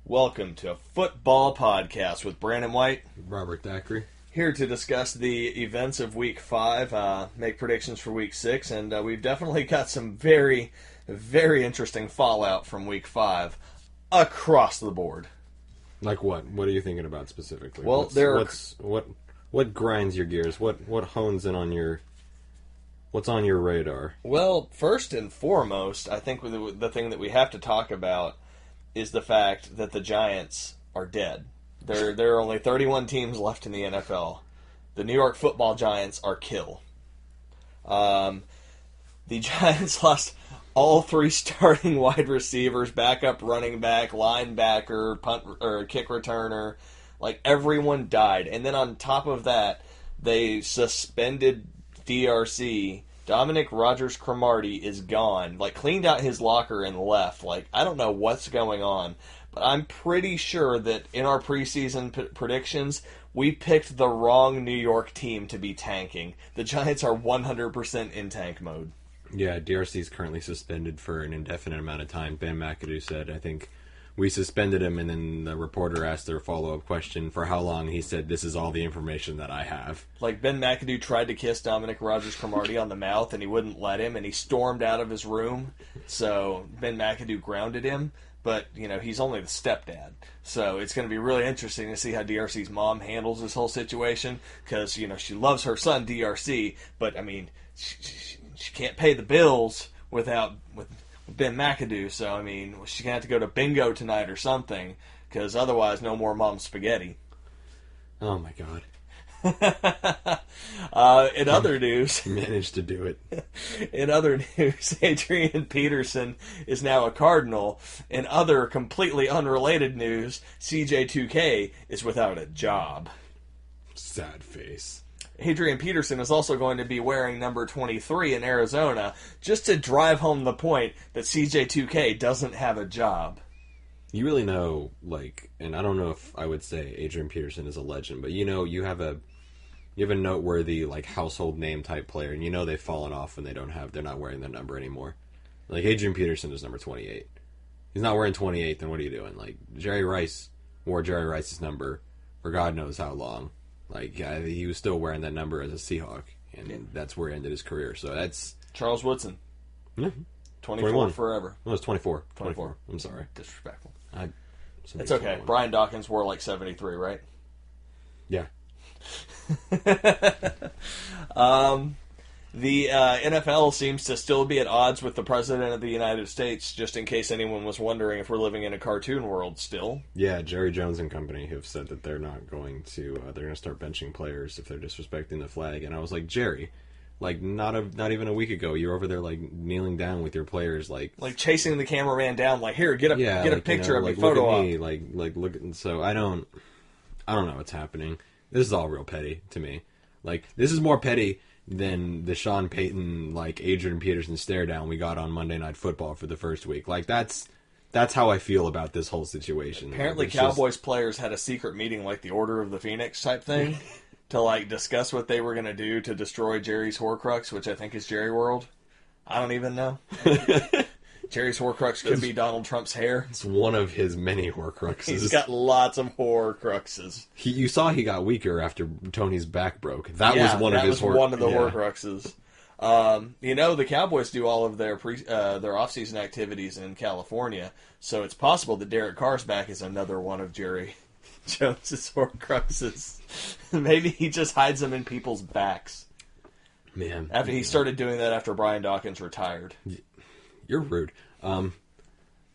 Welcome to Football Podcast with Brandon White. Robert Thackrey. Here to discuss the events of Week 5, make predictions for Week 6, and we've definitely got some very, very interesting fallout from Week 5 across the board. Like what? What are you thinking about specifically? Well, what grinds your gears? What hones in on your... What's on your radar? Well, first and foremost, I think the thing that we have to talk about is the fact that the Giants are dead. There are only 31 teams left in the NFL. The New York Football Giants are kill. The Giants lost all three starting wide receivers, backup running back, linebacker, punt or kick returner. Like, everyone died. And then on top of that, they suspended DRC. Dominic Rodgers-Cromartie is gone. Like, cleaned out his locker and left. Like, I don't know what's going on. But I'm pretty sure that in our preseason predictions, we picked the wrong New York team to be tanking. The Giants are 100% in tank mode. Yeah, DRC is currently suspended for an indefinite amount of time. Ben McAdoo said, I think we suspended him, and then the reporter asked their follow-up question, for how long? He said, this is all the information that I have. Like, Ben McAdoo tried to kiss Dominic Rodgers-Cromartie on the mouth, and he wouldn't let him, and he stormed out of his room. So Ben McAdoo grounded him. But, you know, he's only the stepdad. So it's going to be really interesting to see how DRC's mom handles this whole situation. Because, you know, she loves her son, DRC. But, I mean, she can't pay the bills with Ben McAdoo. So, I mean, she's going to have to go to bingo tonight or something. Because otherwise, no more mom's spaghetti. Oh, my God. In other news... Managed to do it. In other news, Adrian Peterson is now a Cardinal. In other completely unrelated news, CJ2K is without a job. Sad face. Adrian Peterson is also going to be wearing number 23 in Arizona, just to drive home the point that CJ2K doesn't have a job. You really know, like, and I don't know if I would say Adrian Peterson is a legend, but you know, you have a noteworthy, like, household name type player, and you know they've fallen off when they're not wearing their number anymore. Like, Adrian Peterson is number 28. He's not wearing 28, then what are you doing? Like, Jerry Rice wore Jerry Rice's number for God knows how long. Like, he was still wearing that number as a Seahawk, and that's where he ended his career. So that's... Charles Woodson. Yeah. 24 21. Forever. No, it's 24. 24. I'm sorry. Disrespectful. It's okay. 21. Brian Dawkins wore like 73, right? Yeah. The NFL seems to still be at odds with the President of the United States, just in case anyone was wondering if we're living in a cartoon world still. Yeah, Jerry Jones and company have said that they're not going to, they're going to start benching players if they're disrespecting the flag. And I was like, Jerry, like, not even a week ago, you're over there, like, kneeling down with your players, like chasing the cameraman down, like, here, get a picture, you know, of me, like, photo look at op. me, like, look at, so I don't know what's happening. This is all real petty to me. Like, this is more petty than the Sean Payton, like, Adrian Peterson stare down we got on Monday Night Football for the first week. Like, that's how I feel about this whole situation. Apparently, Cowboys players had a secret meeting, like the Order of the Phoenix type thing, to, like, discuss what they were going to do to destroy Jerry's Horcrux, which I think is Jerry World. I don't even know. Jerry's Horcrux could be Donald Trump's hair. It's one of his many Horcruxes. He's got lots of Horcruxes. You saw he got weaker after Tony's back broke. That was one of his Horcruxes. You know, the Cowboys do all of their off-season activities in California, so it's possible that Derek Carr's back is another one of Jerry Jones's Horcruxes. Maybe he just hides them in people's backs. Man. After he started doing that after Brian Dawkins retired. You're rude.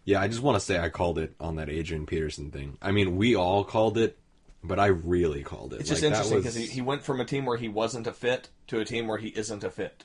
Yeah, I just want to say I called it on that Adrian Peterson thing. I mean, we all called it, but I really called it. It's just interesting because he went from a team where he wasn't a fit to a team where he isn't a fit.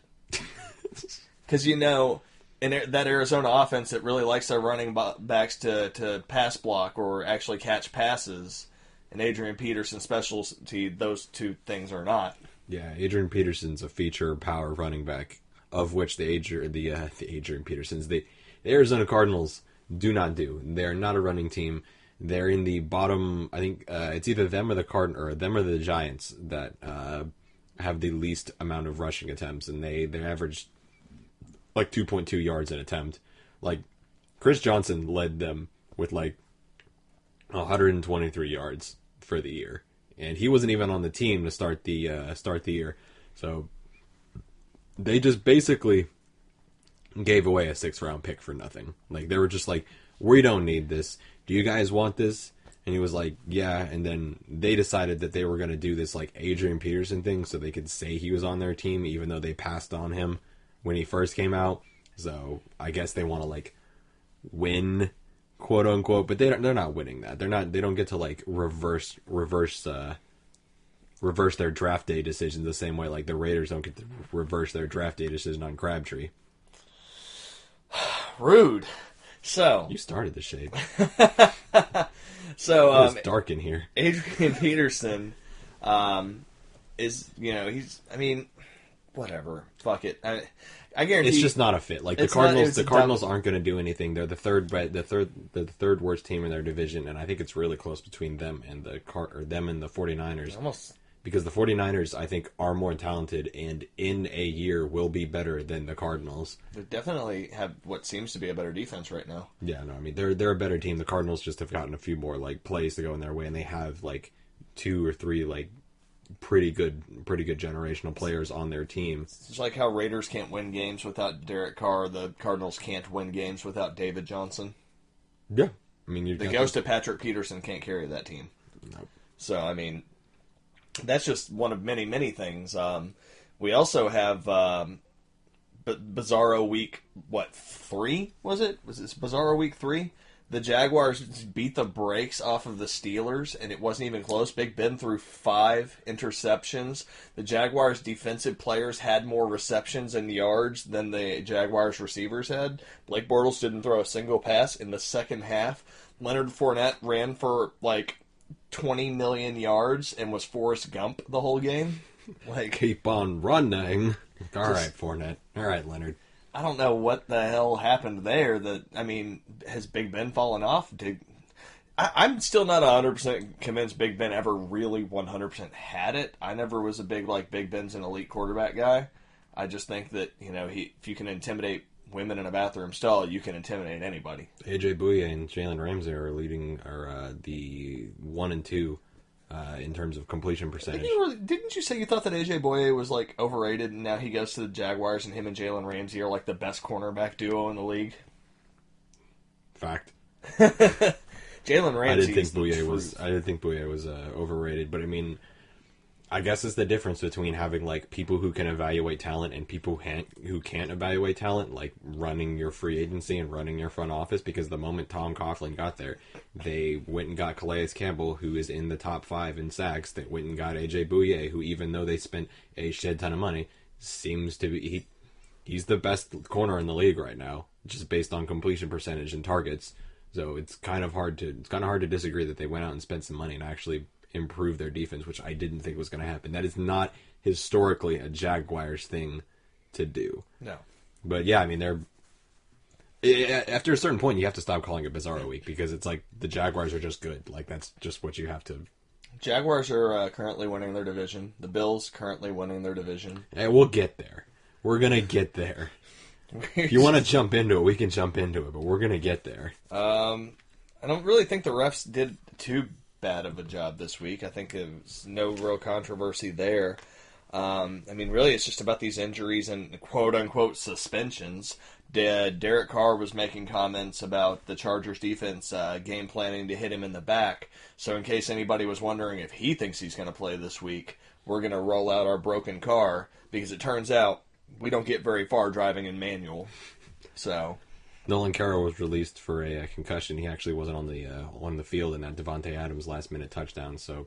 Because, you know, in that Arizona offense that really likes their running backs to pass block or actually catch passes, and Adrian Peterson's specialty, those two things are not. Yeah, Adrian Peterson's a feature power running back, of which the Adrian Petersons, the Arizona Cardinals do not do. They're not a running team. They're in the bottom. I think it's either them or the Giants that have the least amount of rushing attempts, and they average like 2.2 yards an attempt. Like, Chris Johnson led them with like 123 yards for the year, and he wasn't even on the team to start the year. So they just basically gave away a 6th-round pick for nothing. Like, they were just like, we don't need this. Do you guys want this? And he was like, yeah. And then they decided that they were going to do this like Adrian Peterson thing so they could say he was on their team, even though they passed on him when he first came out. So I guess they want to like win, quote unquote, but they're not winning that. They don't get to like reverse their draft day decision the same way like the Raiders don't get to reverse their draft day decision on Crabtree. Rude. So you started the shade. So it's dark in here. Adrian Peterson is, he's, whatever. Fuck it. I guarantee it's just not a fit. Like the Cardinals aren't going to do anything. They're the third worst team in their division, and I think it's really close between them and the 49ers. Almost. Because the 49ers, I think, are more talented and in a year will be better than the Cardinals. They definitely have what seems to be a better defense right now. Yeah, no, they're a better team. The Cardinals just have gotten a few more like plays to go in their way, and they have like 2 or 3 like pretty good generational players on their team. It's like how Raiders can't win games without Derek Carr. The Cardinals can't win games without David Johnson. Yeah, the ghost of Patrick Peterson can't carry that team. Nope. So that's just one of many, many things. We also have Bizarro Week, 3? Was it? Was this Bizarro Week 3? The Jaguars beat the brakes off of the Steelers, and it wasn't even close. Big Ben threw 5 interceptions. The Jaguars' defensive players had more receptions and yards than the Jaguars' receivers had. Blake Bortles didn't throw a single pass in the second half. Leonard Fournette ran for, 20 million yards and was Forrest Gump the whole game. Keep on running. All right, Fournette. All right, Leonard. I don't know what the hell happened there. Has Big Ben fallen off? I'm still not 100% convinced Big Ben ever really 100% had it. I never was a big, Big Ben's an elite quarterback guy. I just think that, if you can intimidate women in a bathroom stall, you can intimidate anybody. AJ Bouye and Jalen Ramsey are the 1 and 2 in terms of completion percentage. Didn't you say you thought that AJ Bouye was overrated, and now he goes to the Jaguars, and him and Jalen Ramsey are the best cornerback duo in the league? Fact. Jalen Ramsey. I didn't think Bouye was overrated, but I guess it's the difference between having people who can evaluate talent and people who can't evaluate talent, like running your free agency and running your front office. Because the moment Tom Coughlin got there, they went and got Calais Campbell, who is in the top 5 in sacks. They went and got AJ Bouye, who even though they spent a shed ton of money, seems to be he's the best corner in the league right now, just based on completion percentage and targets. So it's kind of hard to disagree that they went out and spent some money and actually improve their defense, which I didn't think was going to happen. That is not historically a Jaguars thing to do. No. But yeah, they're after a certain point you have to stop calling it Bizarro Week, because it's the Jaguars are just good. That's just what you have to. Jaguars are currently winning their division. The Bills currently winning their division. Hey, we'll get there. We're going to get there. If you want to jump into it, we can jump into it, but we're going to get there. I don't really think the refs did too bad of a job this week. I think there's no real controversy there. Really, it's just about these injuries and quote-unquote suspensions. Derek Carr was making comments about the Chargers defense game planning to hit him in the back. So in case anybody was wondering if he thinks he's going to play this week, we're going to roll out our broken car, because it turns out we don't get very far driving in manual. So Nolan Carroll was released for a concussion. He actually wasn't on the field in that Devontae Adams last-minute touchdown, so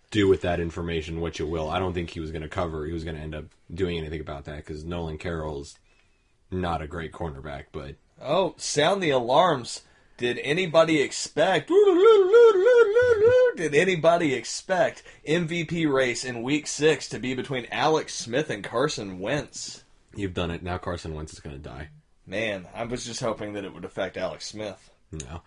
do with that information what you will. I don't think he was going to cover. He was going to end up doing anything about that, because Nolan Carroll's not a great cornerback. But oh, sound the alarms. Did anybody expect MVP race in Week 6 to be between Alex Smith and Carson Wentz? You've done it. Now Carson Wentz is going to die. Man, I was just hoping that it would affect Alex Smith. No.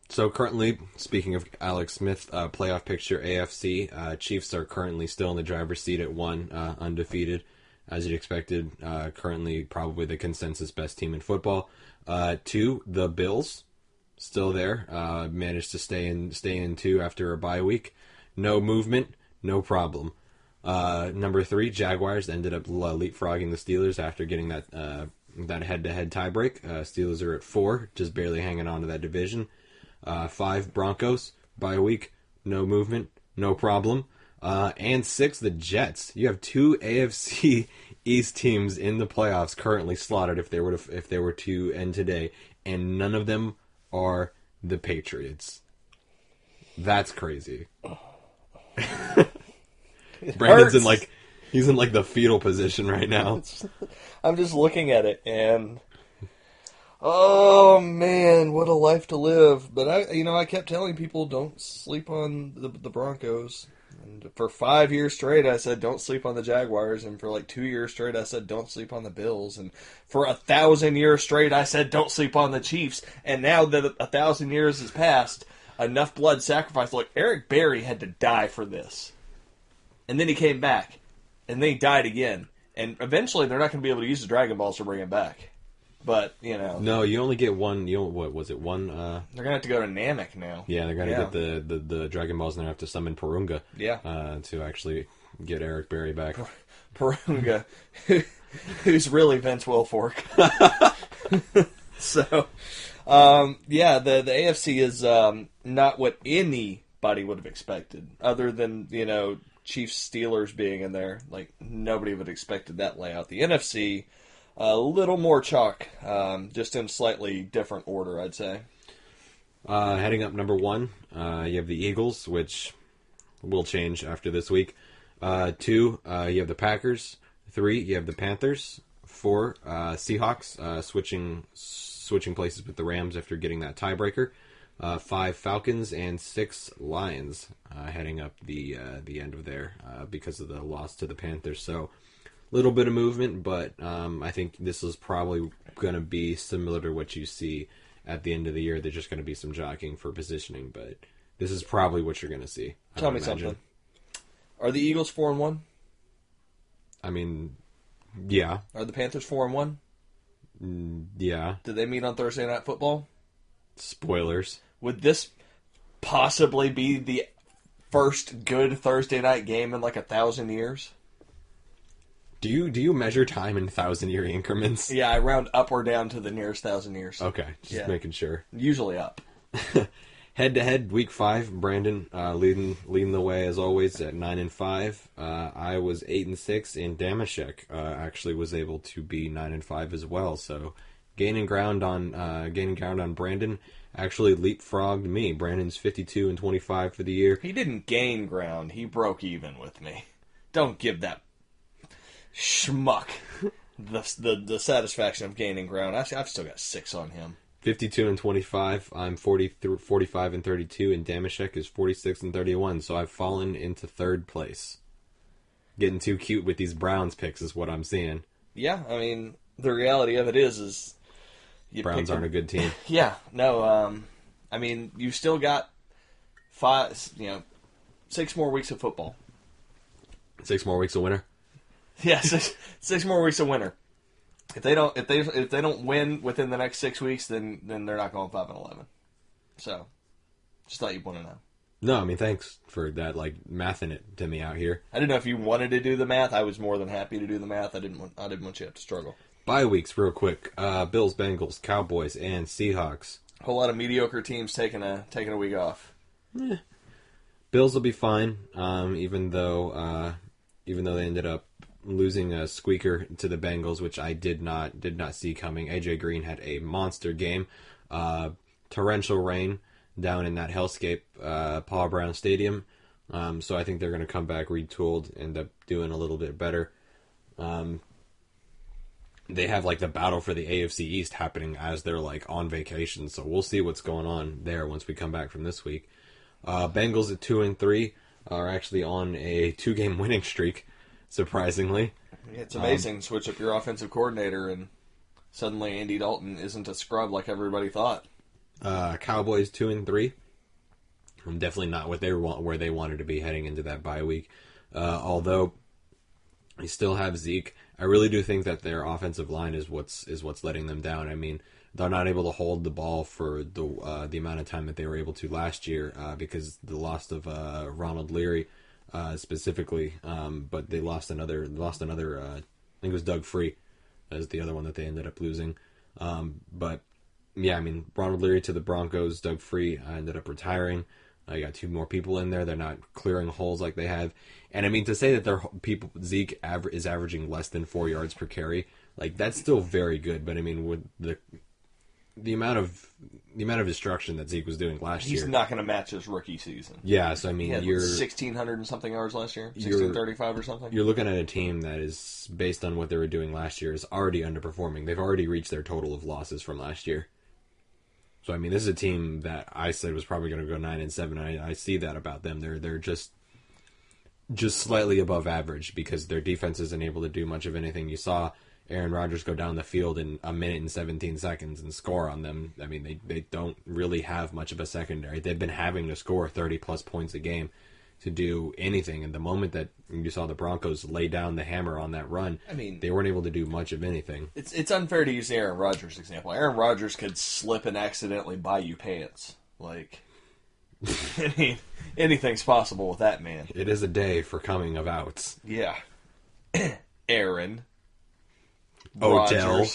So currently, speaking of Alex Smith, playoff picture, AFC, Chiefs are currently still in the driver's seat at 1, undefeated, as you'd expected. Currently, probably the consensus best team in football. 2, the Bills, still there. Managed to stay in 2 after a bye week. No movement, no problem. Number 3, Jaguars ended up leapfrogging the Steelers after getting that head-to-head tiebreak. Steelers are at 4, just barely hanging on to that division. 5, Broncos, bye week, no movement, no problem. And 6, the Jets. You have 2 AFC East teams in the playoffs currently slotted if they were to end today, and none of them are the Patriots. That's crazy. Brandon's he's in the fetal position right now. I'm just looking at it and oh man, what a life to live. But I kept telling people don't sleep on the Broncos. And for 5 years straight, I said don't sleep on the Jaguars. And for 2 years straight, I said don't sleep on the Bills. And for 1,000 years straight, I said don't sleep on the Chiefs. And now that 1,000 years has passed, enough blood sacrificed. Look, Eric Berry had to die for this. And then he came back. And then he died again. And eventually, they're not going to be able to use the Dragon Balls to bring him back. But, No, you only get one. What was it? One. They're going to have to go to Namek now. Yeah, they're going to get the Dragon Balls and they have to summon Purunga. Yeah. To actually get Eric Berry back. Purunga, who's really Vince Wilfork. So, the AFC is not what anybody would have expected, other than, Chiefs Steelers being in there. Nobody would have expected that layout. The NFC, a little more chalk, just in slightly different order, I'd say. Heading up number 1, you have the Eagles, which will change after this week. 2, you have the Packers. 3, you have the Panthers. 4, Seahawks, switching places with the Rams after getting that tiebreaker. 5, Falcons, and 6, Lions, heading up the end of there because of the loss to the Panthers. So, little bit of movement, but I think this is probably going to be similar to what you see at the end of the year. There's just going to be some jockeying for positioning, but this is probably what you're going to see. Tell me something. Are the Eagles 4-1? I mean, yeah. Are the Panthers 4-1? Yeah. Did they meet on Thursday Night Football? Spoilers. Would this possibly be the first good Thursday night game in 1,000 years? Do you measure time in 1,000-year increments? Yeah, I round up or down to the nearest 1,000 years. Okay, just making sure. Usually up. Head-to-head, week 5, Brandon leading the way as always at 9-5. I was 8-6, and Damashek actually was able to be 9-5 as well. So gaining ground on Brandon. Actually leapfrogged me. Brandon's 52-25 for the year. He didn't gain ground. He broke even with me. Don't give that schmuck the satisfaction of gaining ground. I've still got 6 on him. 52-25. I'm 45-32, and Damashek is 46-31. So I've fallen into 3rd place. Getting too cute with these Browns picks is what I'm seeing. Yeah, I mean the reality of it is Browns aren't a good team. Yeah, no. I mean, you've still got 6 more weeks of football. 6 more weeks of winter. Yeah, 6 more weeks of winter. If they don't win within the next 6 weeks, then they're not going 5-11. So, just thought you'd want to know. No, I mean thanks for that, mathing it to me out here. I didn't know if you wanted to do the math. I was more than happy to do the math. I didn't want you to have to struggle. Bye weeks, real quick. Bills, Bengals, Cowboys, and Seahawks. A whole lot of mediocre teams taking a week off. Bills will be fine, even though they ended up losing a squeaker to the Bengals, which I did not see coming. AJ Green had a monster game. Torrential rain down in that hellscape, Paul Brown Stadium. So I think they're going to come back retooled, end up doing a little bit better. They have the battle for the AFC East happening as they're on vacation, so we'll see what's going on there once we come back from this week. Bengals at 2-3 are actually on a 2-game winning streak, surprisingly. Yeah, it's amazing. Switch up your offensive coordinator, and suddenly Andy Dalton isn't a scrub like everybody thought. Cowboys 2-3. Definitely not where they wanted to be heading into that bye week. Although you still have Zeke, I really do think that their offensive line is what's letting them down. I mean, they're not able to hold the ball for the amount of time that they were able to last year because the loss of Ronald Leary specifically, but they lost another. I think it was Doug Free as the other one that they ended up losing. But yeah, I mean, Ronald Leary to the Broncos, Doug Free ended up retiring. You got two more people in there. They're not clearing holes like they have. And I mean, to say that Zeke is averaging less than 4 yards per carry, like that's still very good. But I mean, with the amount of destruction that Zeke was doing last year, he's not going to match his rookie season. Yeah, so I mean, you're 1,600 and something yards last year, 1,635 or something. You're looking at a team that is based on what they were doing last year is already underperforming. They've already reached their total of losses from last year. So I mean, this is a team that I said was probably going to go 9-7. I see that about them. They're just slightly above average because their defense isn't able to do much of anything. You saw Aaron Rodgers go down the field in 1 minute and 17 seconds and score on them. I mean, they don't really have much of a secondary. They've been having to score 30-plus points a game to do anything. And the moment that you saw the Broncos lay down the hammer on that run, I mean, they weren't able to do much of anything. It's unfair to use the Aaron Rodgers example. Aaron Rodgers could slip and accidentally buy you pants. Like, anything's possible with that man. It is a day for coming of outs. Yeah. Aaron. Odell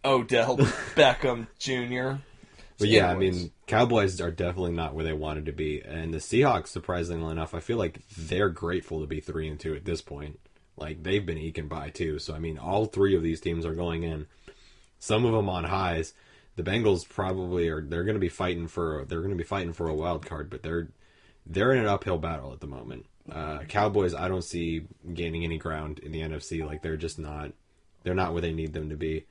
Beckham Jr. But yeah, I mean, Cowboys are definitely not where they wanted to be. And the Seahawks, surprisingly enough, I feel like they're grateful to be 3-2 at this point. Like, they've been eking by, too. So, I mean, all three of these teams are going in. Some of them on highs. The Bengals probably they're going to be fighting for a wild card, but they're in an uphill battle at the moment. Cowboys, I don't see gaining any ground in the NFC. Like, they're not where they need them to be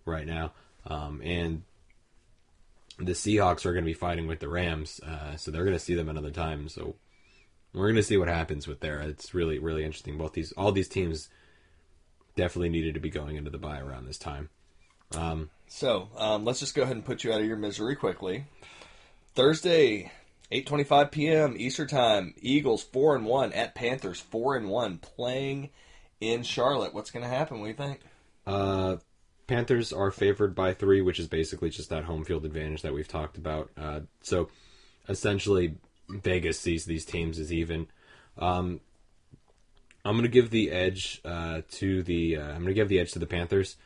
right now. And the Seahawks are going to be fighting with the Rams, so they're going to see them another time. So we're going to see what happens with there. It's really, really interesting. All these teams definitely needed to be going into the bye around this time. So let's just go ahead and put you out of your misery quickly. Thursday, 8:25 p.m. Eastern Time. Eagles 4-1 at Panthers 4-1, playing in Charlotte. What's going to happen? What do you think? Panthers are favored by 3, which is basically just that home field advantage that we've talked about. So essentially, Vegas sees these teams as even. I'm going to give the edge to the Panthers.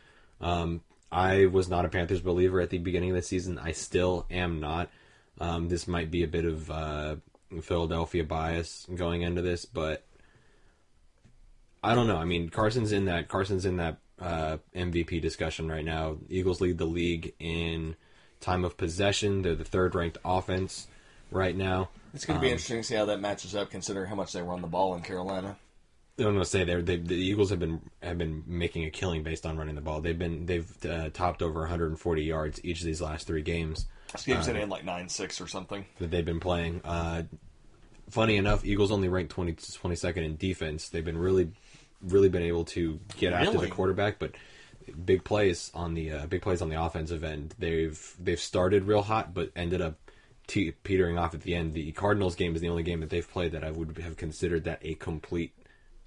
I was not a Panthers believer at the beginning of the season. I still am not. This might be a bit of Philadelphia bias going into this, but I don't know. I mean, Carson's in that MVP discussion right now. Eagles lead the league in time of possession. They're the third-ranked offense right now. It's going to be interesting to see how that matches up, considering how much they run the ball in Carolina. I'm going to say the Eagles have been making a killing based on running the ball. They've topped over 140 yards each of these last 3 games. This game's in like 9-6 or something that they've been playing. Funny enough, Eagles only ranked 22nd in defense. They've been really been able to get after the quarterback, but big plays on the offensive end. They've started real hot, but ended up petering off at the end. The Cardinals game is the only game that they've played that I would have considered that a complete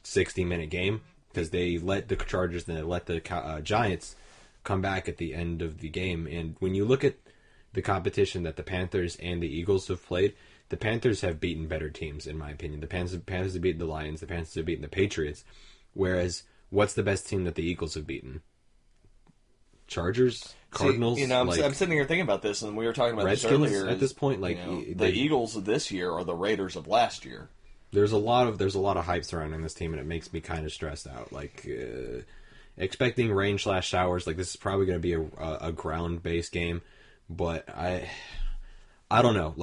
60-minute game, because they let the Chargers and they let the Giants come back at the end of the game. And when you look at the competition that the Panthers and the Eagles have played, the Panthers have beaten better teams, in my opinion. The Panthers have beaten the Lions. The Panthers have beaten the Patriots. Whereas, what's the best team that the Eagles have beaten? Chargers? Cardinals? See, I'm sitting here thinking about this, and we were talking about Redskins this earlier. At this point, the Eagles of this year are the Raiders of last year. There's a lot of hype surrounding this team, and it makes me kind of stressed out. Expecting rain/showers. This is probably going to be a ground-based game, but I don't know.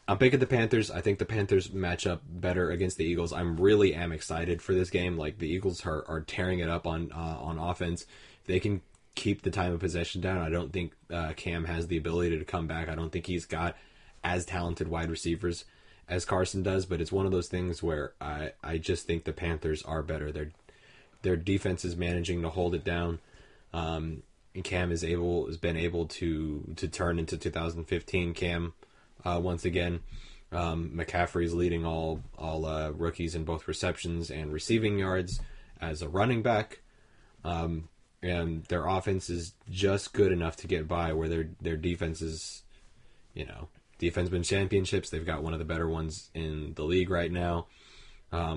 I'm picking the Panthers. I think the Panthers match up better against the Eagles. I'm really excited for this game. The Eagles are tearing it up on offense. If they can keep the time of possession down, I don't think Cam has the ability to come back. I don't think he's got as talented wide receivers as Carson does, but it's one of those things where I just think the Panthers are better. Their defense is managing to hold it down. And Cam has been able to turn into 2015 Cam once again. McCaffrey's leading all rookies in both receptions and receiving yards as a running back. and their offense is just good enough to get by, where their defense is, defenseman championships. They've got one of the better ones in the league right now.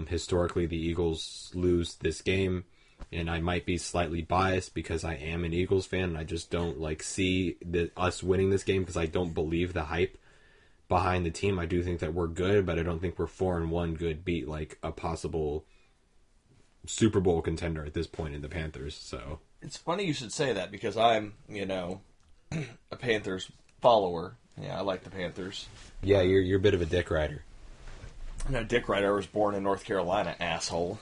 Historically, the Eagles lose this game, and I might be slightly biased because I am an Eagles fan, and I just don't see us winning this game because I don't believe the hype behind the team. I do think that we're good, but I don't think we're 4-1 good beat like a possible Super Bowl contender at this point in the Panthers. So it's funny you should say that because I'm, a Panthers follower. Yeah, I like the Panthers. Yeah, you're a bit of a dick rider. No, Dick Ryder was born in North Carolina, asshole.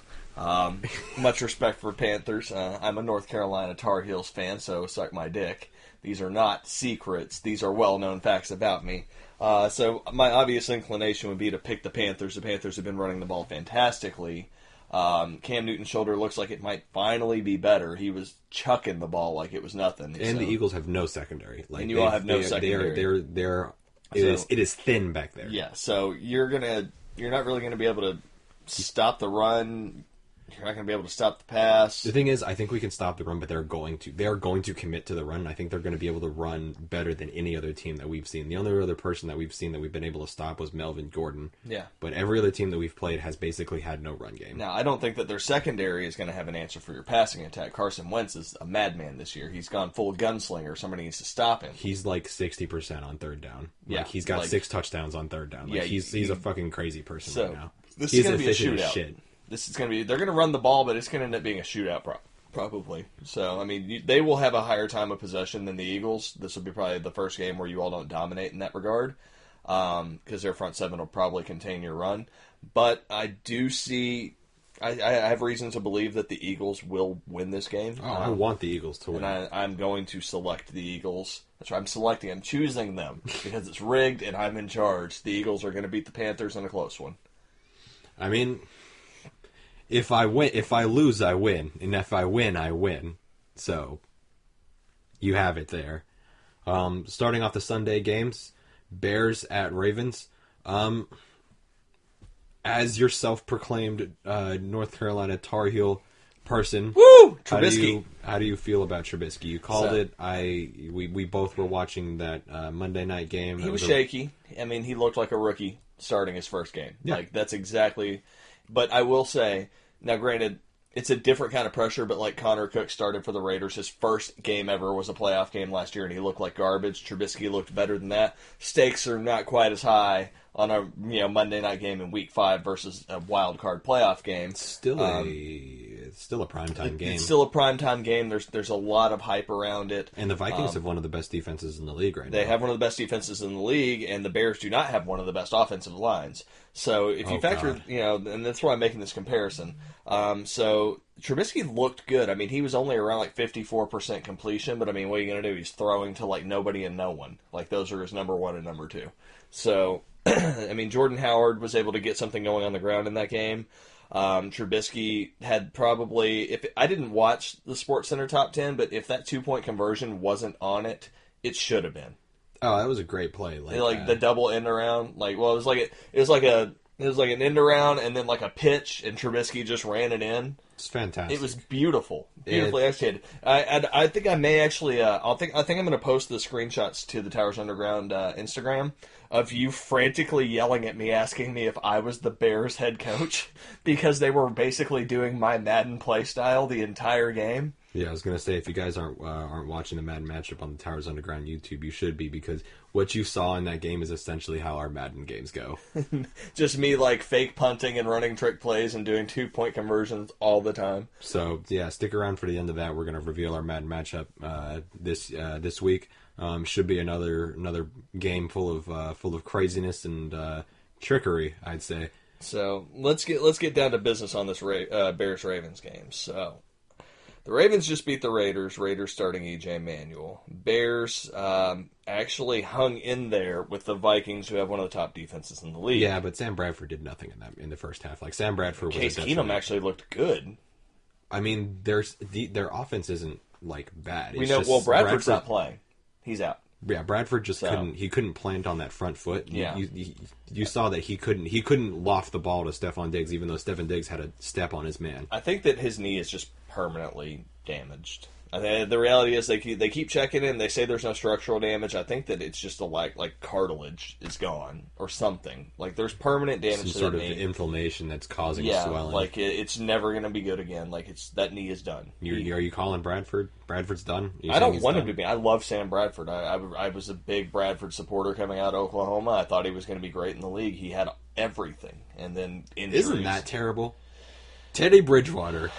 Much respect for Panthers. I'm a North Carolina Tar Heels fan, so suck my dick. These are not secrets. These are well-known facts about me. So my obvious inclination would be to pick the Panthers. The Panthers have been running the ball fantastically. Cam Newton's shoulder looks like it might finally be better. He was chucking the ball like it was nothing. And the Eagles have no secondary. And you all have no secondary. It is thin back there. Yeah, so you're not really going to be able to stop the run. You're not going to be able to stop the pass. The thing is, I think we can stop the run, but they are going to commit to the run. I think they're going to be able to run better than any other team that we've seen. The only other person that we've seen that we've been able to stop was Melvin Gordon. Yeah. But every other team that we've played has basically had no run game. Now, I don't think that their secondary is going to have an answer for your passing attack. Carson Wentz is a madman this year. He's gone full gunslinger. Somebody needs to stop him. He's like 60% on third down. Yeah. He's got 6 touchdowns on third down. He's a fucking crazy person right now. This is going to be a shootout. They're going to run the ball, but it's going to end up being a shootout probably. So, I mean, they will have a higher time of possession than the Eagles. This will be probably the first game where you all don't dominate in that regard because their front seven will probably contain your run. But I do see... I have reason to believe that the Eagles will win this game. Oh, I want the Eagles to win. And I'm going to select the Eagles. That's right, I'm choosing them because it's rigged and I'm in charge. The Eagles are going to beat the Panthers in a close one. I mean... If I lose, I win. And if I win, I win. So, you have it there. Starting off the Sunday games, Bears at Ravens. As your self-proclaimed North Carolina Tar Heel person, woo! Trubisky. How do you feel about Trubisky? You called it. We both were watching that Monday night game. He was shaky. I mean, he looked like a rookie starting his first game. Yeah. Like, that's exactly... But I will say... Now, granted, it's a different kind of pressure, but like Connor Cook started for the Raiders. His first game ever was a playoff game last year, and he looked like garbage. Trubisky looked better than that. Stakes are not quite as high on a Monday night game in Week 5 versus a wild card playoff game. It's still a primetime game. It's still a primetime game. There's a lot of hype around it. And the Vikings have one of the best defenses in the league right now. They have one of the best defenses in the league, and the Bears do not have one of the best offensive lines. So if you factor, and that's why I'm making this comparison. So Trubisky looked good. I mean, he was only around like 54% completion, but I mean, what are you going to do? He's throwing to like nobody and no one. Like those are his number 1 and number 2. So, I mean, Jordan Howard was able to get something going on the ground in that game. Trubisky had probably, I didn't watch the SportsCenter top 10, but if that 2-point conversion wasn't on it, it should have been. Oh, that was a great play. Like the double end around. Like, well, it was like an end around and then like a pitch, and Trubisky just ran it in. It's fantastic. It was beautiful, beautifully executed. I think I may actually. I think I'm going to post the screenshots to the Towers Underground Instagram of you frantically yelling at me, asking me if I was the Bears head coach because they were basically doing my Madden play style the entire game. Yeah, I was gonna say if you guys aren't watching the Madden matchup on the Towers Underground YouTube, you should be, because what you saw in that game is essentially how our Madden games go. Just me like fake punting and running trick plays and doing 2-point conversions all the time. So yeah, stick around for the end of that. We're gonna reveal our Madden matchup this week. Should be another game full of craziness and trickery, I'd say. So let's get down to business on this Bears Ravens game. So. The Ravens just beat the Raiders. Raiders starting E.J. Manuel. Bears actually hung in there with the Vikings, who have one of the top defenses in the league. Yeah, but Sam Bradford did nothing in the first half. Like Sam Bradford Case Keenum actually looked good. I mean, their offense isn't like bad. We know. Well, Bradford's not playing. He's out. Yeah, Bradford just couldn't plant on that front foot. Yeah. You saw that he couldn't loft the ball to Stephon Diggs, even though Stephon Diggs had a step on his man. I think that his knee is just permanently damaged. The reality is they keep checking in. They say there's no structural damage. I think that it's just like cartilage is gone or something. Like there's permanent damage. Some sort of inflammation that's causing swelling. Like it's never going to be good again. Like that knee is done. Are you calling Bradford? Bradford's done? I don't want him to be. I love Sam Bradford. I was a big Bradford supporter coming out of Oklahoma. I thought he was going to be great in the league. He had everything, and then injuries. Isn't that terrible? Teddy Bridgewater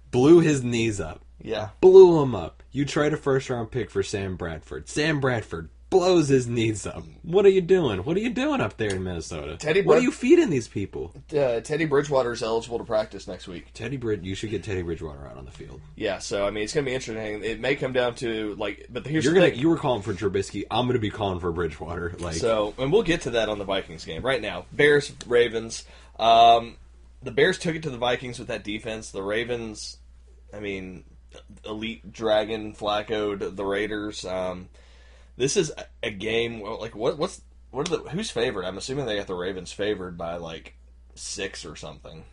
blew his knees up. Yeah. Blew him up. You trade a first-round pick for Sam Bradford. Sam Bradford blows his knees up. What are you doing? What are you doing up there in Minnesota? What are you feeding these people? Teddy Bridgewater is eligible to practice next week. You should get Teddy Bridgewater out on the field. Yeah, so, I mean, it's going to be interesting. It may come down to, but here's the thing. You were calling for Trubisky. I'm going to be calling for Bridgewater. And we'll get to that on the Vikings game. Right now, Bears, Ravens. The Bears took it to the Vikings with that defense. The Ravens, I mean, elite Dragon Flacco'd the Raiders. This is a game who's favored? I'm assuming they got the Ravens favored by 6 or something.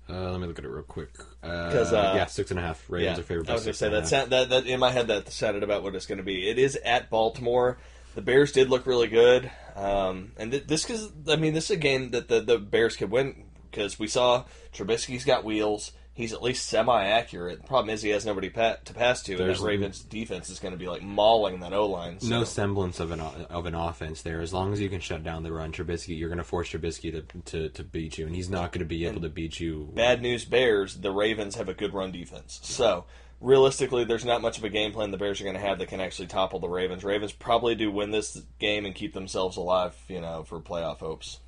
Let me look at it real quick. 6.5. Ravens are favored by 6.5. I was going to say that in my head that sounded about what it's going to be. It is at Baltimore. The Bears did look really good, and this is a game that the Bears could win because we saw Trubisky's got wheels. He's at least semi-accurate. The problem is he has nobody to pass to, and that Ravens defense is going to be mauling that O-line. So. No semblance of an offense there. As long as you can shut down the run, Trubisky, you're going to force Trubisky to beat you, and he's not going to be able to beat you. Bad news, Bears. The Ravens have a good run defense. So, realistically, there's not much of a game plan the Bears are going to have that can actually topple the Ravens. Ravens probably do win this game and keep themselves alive, for playoff hopes.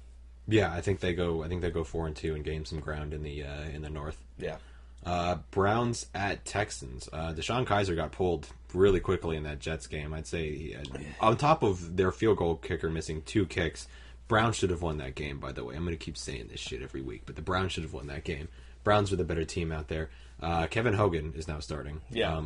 Yeah, I think they go 4-2 and gain some ground in the North. Yeah. Browns at Texans. Deshaun Kaiser got pulled really quickly in that Jets game. I'd say on top of their field goal kicker missing 2 kicks, Browns should have won that game, by the way. I'm going to keep saying this shit every week, but the Browns should have won that game. Browns were the better team out there. Kevin Hogan is now starting. Yeah.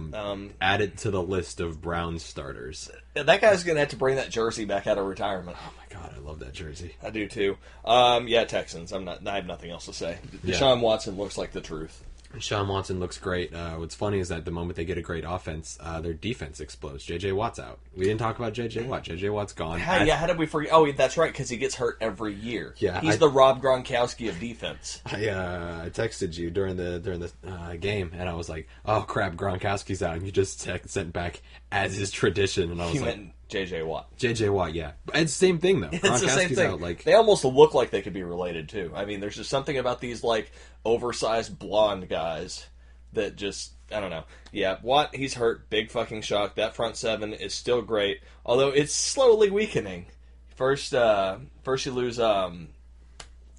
Added to the list of Browns starters. That guy's going to have to bring that jersey back out of retirement. Oh my God, I love that jersey. I do too. Texans. I have nothing else to say. Deshaun Watson looks like the truth. Deshaun Watson looks great. What's funny is that the moment they get a great offense, their defense explodes. J.J. Watt's out. We didn't talk about J.J. Watt. J.J. Watt's gone. How did we forget? Oh, that's right, because he gets hurt every year. Yeah, he's the Rob Gronkowski of defense. I texted you during the game, and I was like, "Oh crap, Gronkowski's out," and you just sent back as is tradition, and I was meant J.J. Watt. J.J. Watt, yeah. It's the same thing, though. It's the same thing. Out, they almost look like they could be related, too. I mean, there's just something about these, oversized blonde guys that just, I don't know. Yeah, Watt, he's hurt. Big fucking shock. That front seven is still great, although it's slowly weakening. First you lose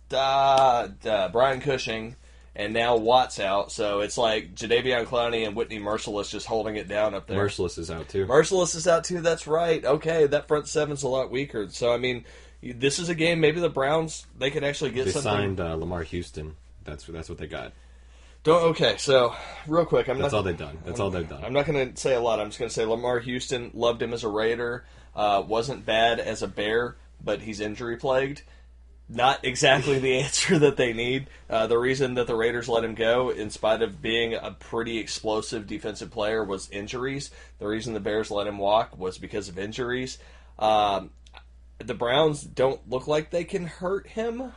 Brian Cushing, and now Watt's out, so it's like Jadeveon Clowney and Whitney Merciless just holding it down up there. Merciless is out, too. Merciless is out, too, that's right. Okay, that front seven's a lot weaker. So, I mean, this is a game, maybe the Browns, they could actually get something. They signed Lamar Houston. That's what they got. Okay, so, real quick. That's all they've done. I'm not going to say a lot. I'm just going to say Lamar Houston, loved him as a Raider, wasn't bad as a Bear, but he's injury-plagued. Not exactly the answer that they need. The reason that the Raiders let him go, in spite of being a pretty explosive defensive player, was injuries. The reason the Bears let him walk was because of injuries. The Browns don't look like they can hurt him,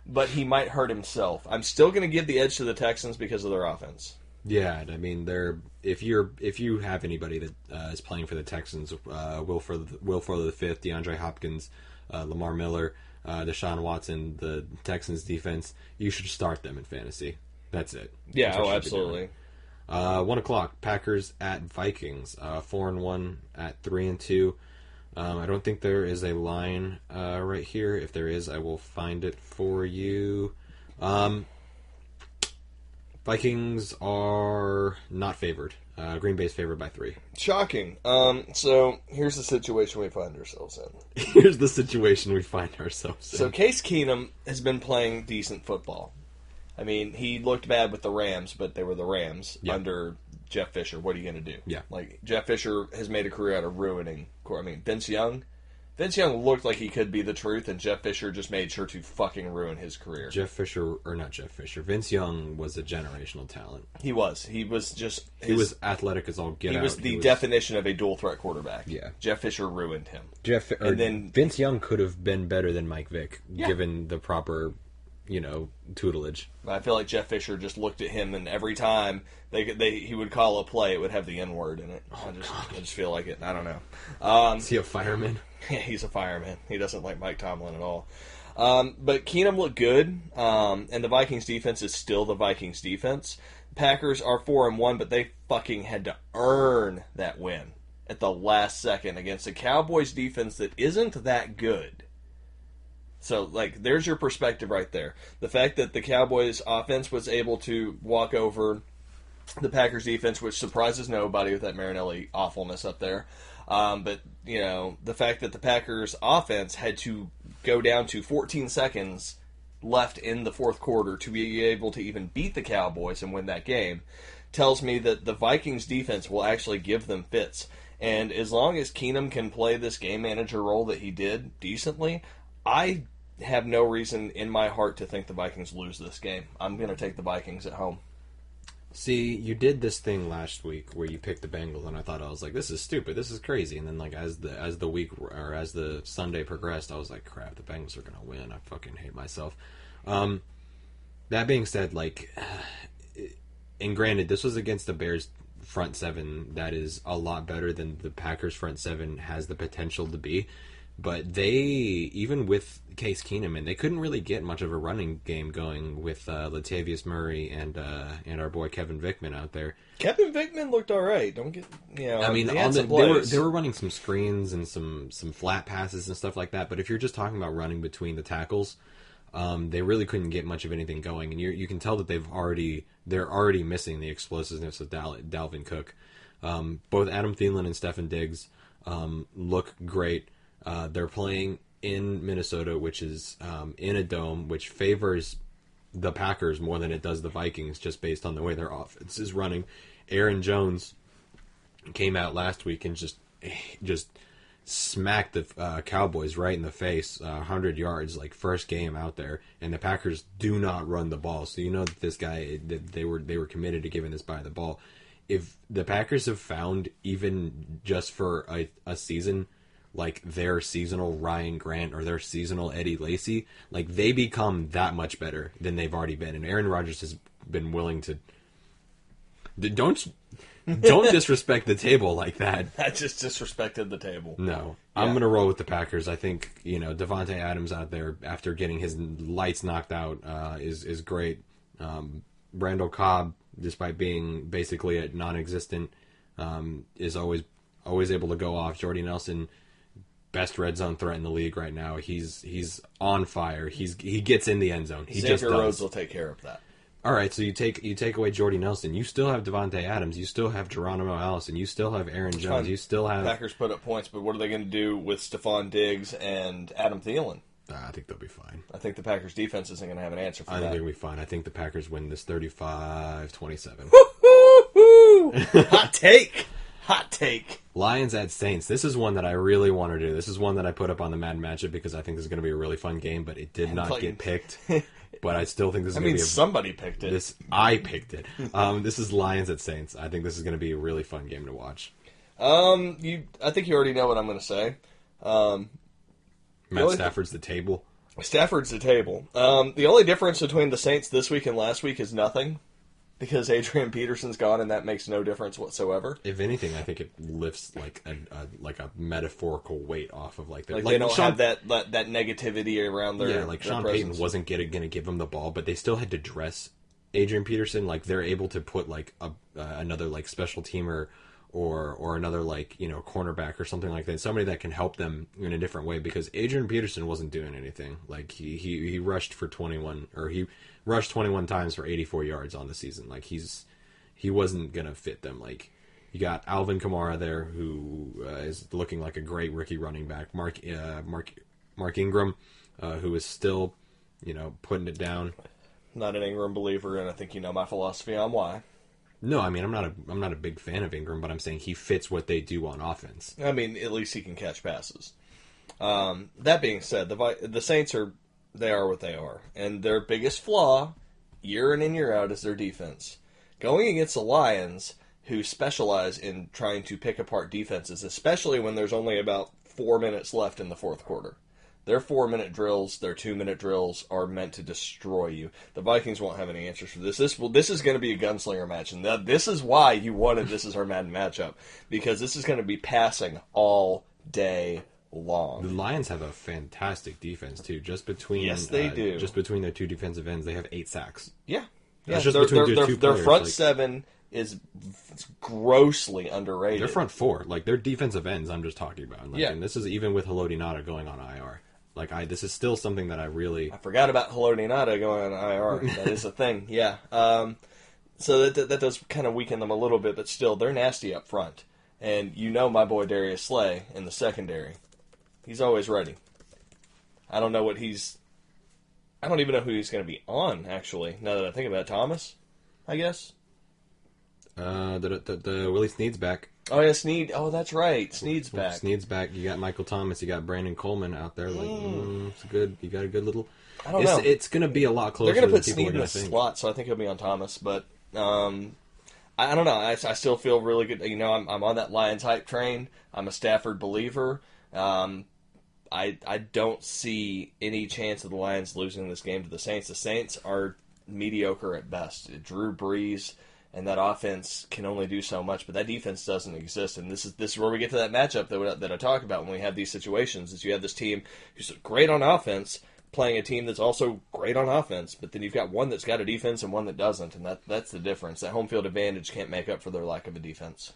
but he might hurt himself. I'm still going to give the edge to the Texans because of their offense. Yeah, I mean, if you have anybody that is playing for the Texans, Will Fuller the fifth, DeAndre Hopkins, Lamar Miller, Deshaun Watson, the Texans defense, you should start them in fantasy. That's it. Yeah, absolutely. 1 o'clock, Packers at Vikings, 4-1 at 3-2. I don't think there is a line right here. If there is, I will find it for you. Vikings are not favored. Green Bay's favored by 3. Shocking. So here's the situation we find ourselves in. So Case Keenum has been playing decent football. I mean, he looked bad with the Rams, but they were the Rams under Jeff Fisher. What are you going to do? Yeah. Jeff Fisher has made a career out of ruining. I mean, Vince Young, Vince Young looked like he could be the truth, and Jeff Fisher just made sure to fucking ruin his career. Vince Young was a generational talent. He was. He was just... He was athletic as all get out. He was the definition of a dual-threat quarterback. Yeah. Jeff Fisher ruined him. Vince Young could have been better than Mike Vick, given the proper, tutelage. I feel like Jeff Fisher just looked at him, and every time he would call a play, it would have the N-word in it. I just feel like it. I don't know. Is he a fireman? Yeah, he's a fireman. He doesn't like Mike Tomlin at all. But Keenum looked good, and the Vikings defense is still the Vikings defense. Packers are 4-1, but they fucking had to earn that win at the last second against a Cowboys defense that isn't that good. So, there's your perspective right there. The fact that the Cowboys offense was able to walk over the Packers defense, which surprises nobody with that Marinelli awfulness up there. But, the fact that the Packers offense had to go down to 14 seconds left in the fourth quarter to be able to even beat the Cowboys and win that game tells me that the Vikings defense will actually give them fits. And as long as Keenum can play this game manager role that he did decently, I have no reason in my heart to think the Vikings lose this game. I'm going to take the Vikings at home. See, you did this thing last week where you picked the Bengals, and I was like, this is stupid, this is crazy. And then, as the week or as the Sunday progressed, I was like, crap, the Bengals are gonna win. I fucking hate myself. That being said, and granted, this was against the Bears front seven that is a lot better than the Packers front seven has the potential to be. But they, even with Case Keenum, and they couldn't really get much of a running game going with Latavius Murray and our boy Kevin Vickman out there. Kevin Vickman looked all right. Don't get I mean, they were running some screens and some flat passes and stuff like that. But if you're just talking about running between the tackles, they really couldn't get much of anything going. And you can tell that they're already missing the explosiveness of Dalvin Cook. Both Adam Thielen and Stefon Diggs look great. They're playing in Minnesota, which is in a dome, which favors the Packers more than it does the Vikings, just based on the way their offense is running. Aaron Jones came out last week and just smacked the Cowboys right in the face, 100 yards, first game out there. And the Packers do not run the ball, so you know that this guy, that they were committed to giving this guy the ball. If the Packers have found, even just for a season, their seasonal Ryan Grant or their seasonal Eddie Lacy, they become that much better than they've already been. And Aaron Rodgers has been willing to... Don't disrespect the table like that. I just disrespected the table. No. Yeah. I'm going to roll with the Packers. I think, Devontae Adams out there, after getting his lights knocked out, is great. Randall Cobb, despite being basically a non-existent, is always able to go off. Jordy Nelson... best red zone threat in the league right now. He's on fire. He gets in the end zone. Xavier Rhodes will take care of that. All right, so you take away Jordy Nelson. You still have Devontae Adams. You still have Geronimo Allison. You still have Aaron Jones. Fine. You still have... Packers put up points, but what are they going to do with Stephon Diggs and Adam Thielen? I think they'll be fine. I think the Packers defense isn't going to have an answer for that. I think they'll be fine. I think the Packers win this 35-27. Hot take. Hot take. Lions at Saints. This is one that I really want to do. This is one that I put up on the Mad Matchup because I think this is going to be a really fun game, but it did not get picked. But I still think this is going to be somebody picked it. I picked it. This is Lions at Saints. I think this is going to be a really fun game to watch. I think you already know what I'm going to say. Matt Stafford's the table. Stafford's the table. The only difference between the Saints this week and last week is nothing. Because Adrian Peterson's gone, and that makes no difference whatsoever. If anything, I think it lifts a metaphorical weight off of they don't have that negativity around their Sean presence. Payton wasn't going to give them the ball, but they still had to dress Adrian Peterson. They're able to put another special teamer or another cornerback or something like that, somebody that can help them in a different way. Because Adrian Peterson wasn't doing anything. He rushed for 21 or he rushed 21 times for 84 yards on the season. He wasn't going to fit them. You got Alvin Kamara there, who is looking like a great rookie running back. Mark Ingram, who is still, putting it down. Not an Ingram believer, and I think you know my philosophy on why. No, I mean, I'm not a big fan of Ingram, but I'm saying he fits what they do on offense. I mean, at least he can catch passes. That being said, the Saints they are what they are, and their biggest flaw, year in and year out, is their defense. Going against the Lions, who specialize in trying to pick apart defenses, especially when there's only about 4 minutes left in the fourth quarter. Their 4-minute drills, their 2-minute drills are meant to destroy you. The Vikings won't have any answers for this. This is going to be a gunslinger match, and this is why you wanted This Is Our Madden matchup, because this is going to be passing all day long. The Lions have a fantastic defense too. Just between they do. Just between their two defensive ends, they have 8 sacks. Yeah, That's just between their two their players. front seven is grossly underrated. Their front four, like their defensive ends, I'm just talking about. Like, Yeah. And this is even with Haloti Nada going on IR. This is still something that I forgot about Haloti Nada going on IR. That is a thing. Yeah. So that does kind of weaken them a little bit, but still, they're nasty up front. And you know my boy Darius Slay in the secondary. He's always ready. I don't even know who he's going to be on, actually, now that I think about it. Thomas, I guess? the Willie Snead's back. Oh, yeah, Snead. Oh, that's right. Snead's back. Snead's back. You got Michael Thomas. You got Brandon Coleman out there. It's good. You got a good little... I don't know. It's going to be a lot closer They're going to put than people Snead in the slot, so I think he'll be on Thomas. But I don't know. I still feel really good. You know, I'm on that Lions hype train. I'm a Stafford believer. I don't see any chance of the Lions losing this game to the Saints. The Saints are mediocre at best. Drew Brees and that offense can only do so much, but that defense doesn't exist. And this is where we get to that matchup that I talk about when we have these situations. Is you have this team who's great on offense playing a team that's also great on offense, but then you've got one that's got a defense and one that doesn't, and that's the difference. That home field advantage can't make up for their lack of a defense.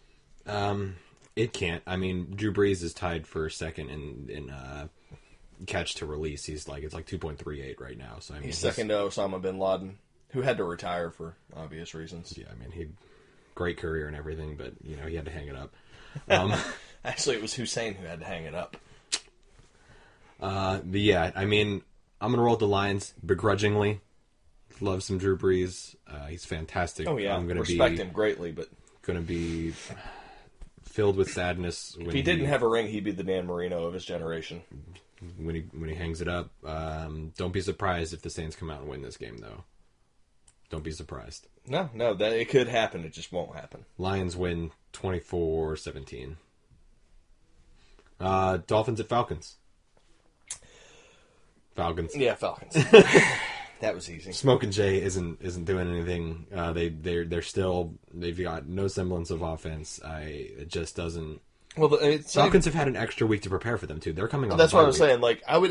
It can't. I mean, Drew Brees is tied for second in catch to release. It's like 2.38 right now. So I mean, he's second to Osama bin Laden, who had to retire for obvious reasons. Yeah, I mean, great career and everything, but he had to hang it up. Actually, it was Hussein who had to hang it up. But yeah, I mean, I'm gonna roll with the Lions begrudgingly. Love some Drew Brees. He's fantastic. Oh yeah, I'm gonna respect him greatly, but gonna be filled with sadness when if he didn't have a ring, he'd be the Dan Marino of his generation. When he hangs it up. Don't be surprised if the Saints come out and win this game, though. Don't be surprised. No, that it could happen. It just won't happen. Lions win 24-17. Dolphins at Falcons. Falcons. Yeah, Falcons. That was easy. Smoke and Jay isn't doing anything. They've got no semblance of offense. It just doesn't. Well, Falcons have had an extra week to prepare for them too. They're coming off. That's what I'm saying. Like, I would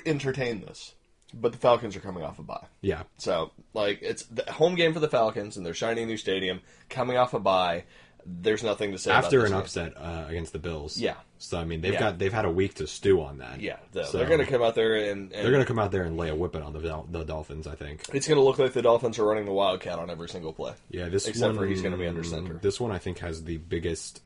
entertain this, but the Falcons are coming off a bye. Yeah. So, like, it's the home game for the Falcons, and they're shiny new stadium, coming off a bye. There's nothing to say after about an this game. upset against the Bills. Yeah. So I mean, they've had a week to stew on that. Yeah. So they're going to come out there and they're going to come out there and lay a whipping on the Dolphins. I think it's going to look like the Dolphins are running the Wildcat on every single play. Yeah, except for he's going to be under center. This one I think has the biggest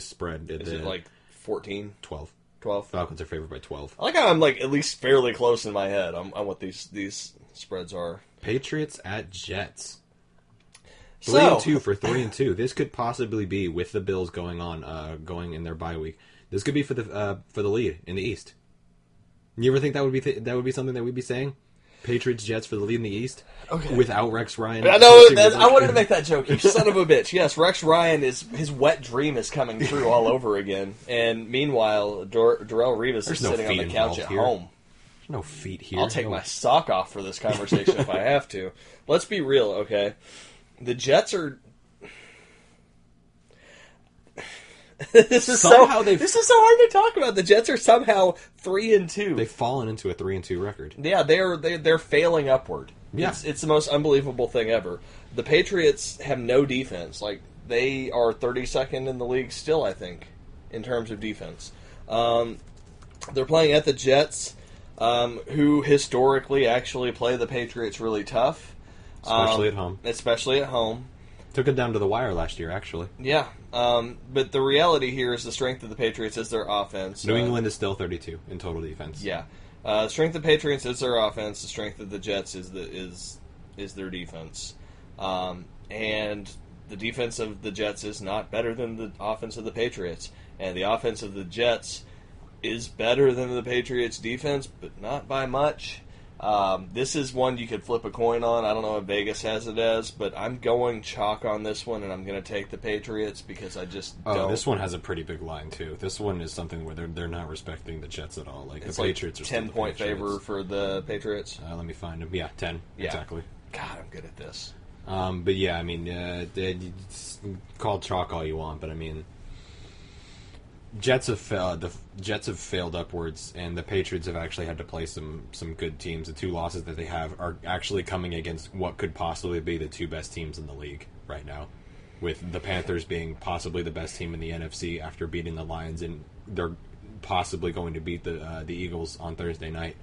spread. Is it like 14? 12. 12? Falcons are favored by 12. I like how I'm like at least fairly close in my head on what these spreads are. Patriots at Jets. 3-2 for 3-2. This could possibly be with the Bills going in their bye week. This could be for the lead in the East. You ever think that would be something that we'd be saying? Patriots Jets for the lead in the East, okay. Without Rex Ryan. I know. I wanted to make that joke. You son of a bitch. Yes, Rex Ryan his wet dream is coming true all over again. And meanwhile, Darrelle Revis is sitting on the couch at home. There's no feet here. I'll take my sock off for this conversation if I have to. Let's be real, okay? The Jets are. This is so hard to talk about. The Jets are somehow 3-2. They've fallen into a 3-2 record. Yeah, they're failing upward. Yeah. It's the most unbelievable thing ever. The Patriots have no defense. Like, they are 32nd in the league still, I think, in terms of defense. They're playing at the Jets, who historically actually play the Patriots really tough. Especially at home. Took it down to the wire last year, actually. Yeah. But the reality here is the strength of the Patriots is their offense. New England is still 32 in total defense. Yeah. The strength of the Patriots is their offense. The strength of the Jets is their defense. And the defense of the Jets is not better than the offense of the Patriots. And the offense of the Jets is better than the Patriots' defense, but not by much. This is one you could flip a coin on. I don't know if Vegas has it as, but I'm going chalk on this one, and I'm going to take the Patriots because I just don't. This one has a pretty big line, too. This one is something where they're not respecting the Jets at all. Like, it's the Patriots are 10-point favor for the Patriots. Let me find them. Yeah, 10. Yeah. Exactly. God, I'm good at this. But yeah, I mean, call chalk all you want, but I mean, the Jets have failed upwards, and the Patriots have actually had to play some good teams. The two losses that they have are actually coming against what could possibly be the two best teams in the league right now, with the Panthers being possibly the best team in the NFC after beating the Lions, and they're possibly going to beat the Eagles on Thursday night.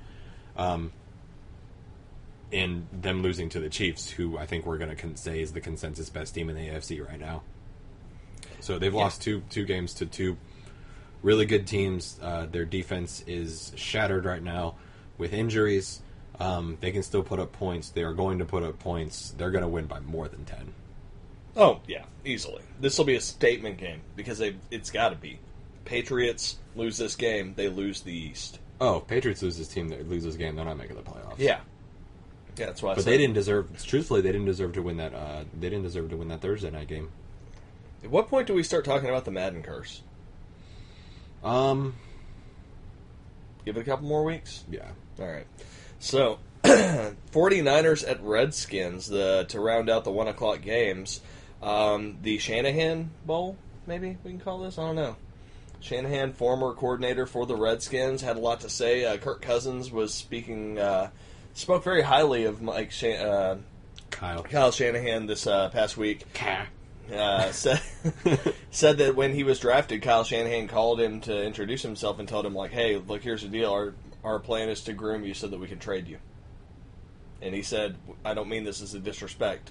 And them losing to the Chiefs, who I think we're going to say is the consensus best team in the AFC right now. So they've lost two games to two really good teams. Their defense is shattered right now with injuries. They can still put up points. They are going to put up points. They're going to win by more than 10. Oh, yeah, easily. This will be a statement game because it's got to be. Patriots lose this game, they lose the East. Oh, Patriots lose this game, they're not making the playoffs. Yeah. Yeah, that's why. But they didn't deserve. Truthfully, they didn't deserve to win that. They didn't deserve to win that Thursday night game. At what point do we start talking about the Madden curse? Give it a couple more weeks. Yeah. All right. So, 49ers at Redskins to round out the 1 o'clock games. The Shanahan Bowl, maybe we can call this. I don't know. Shanahan, former coordinator for the Redskins, had a lot to say. Kirk Cousins was speaking. Spoke very highly of Kyle Shanahan this past week. Said that when he was drafted, Kyle Shanahan called him to introduce himself and told him, like, hey, look, here's the deal. Our plan is to groom you so that we can trade you. And he said, I don't mean this as a disrespect.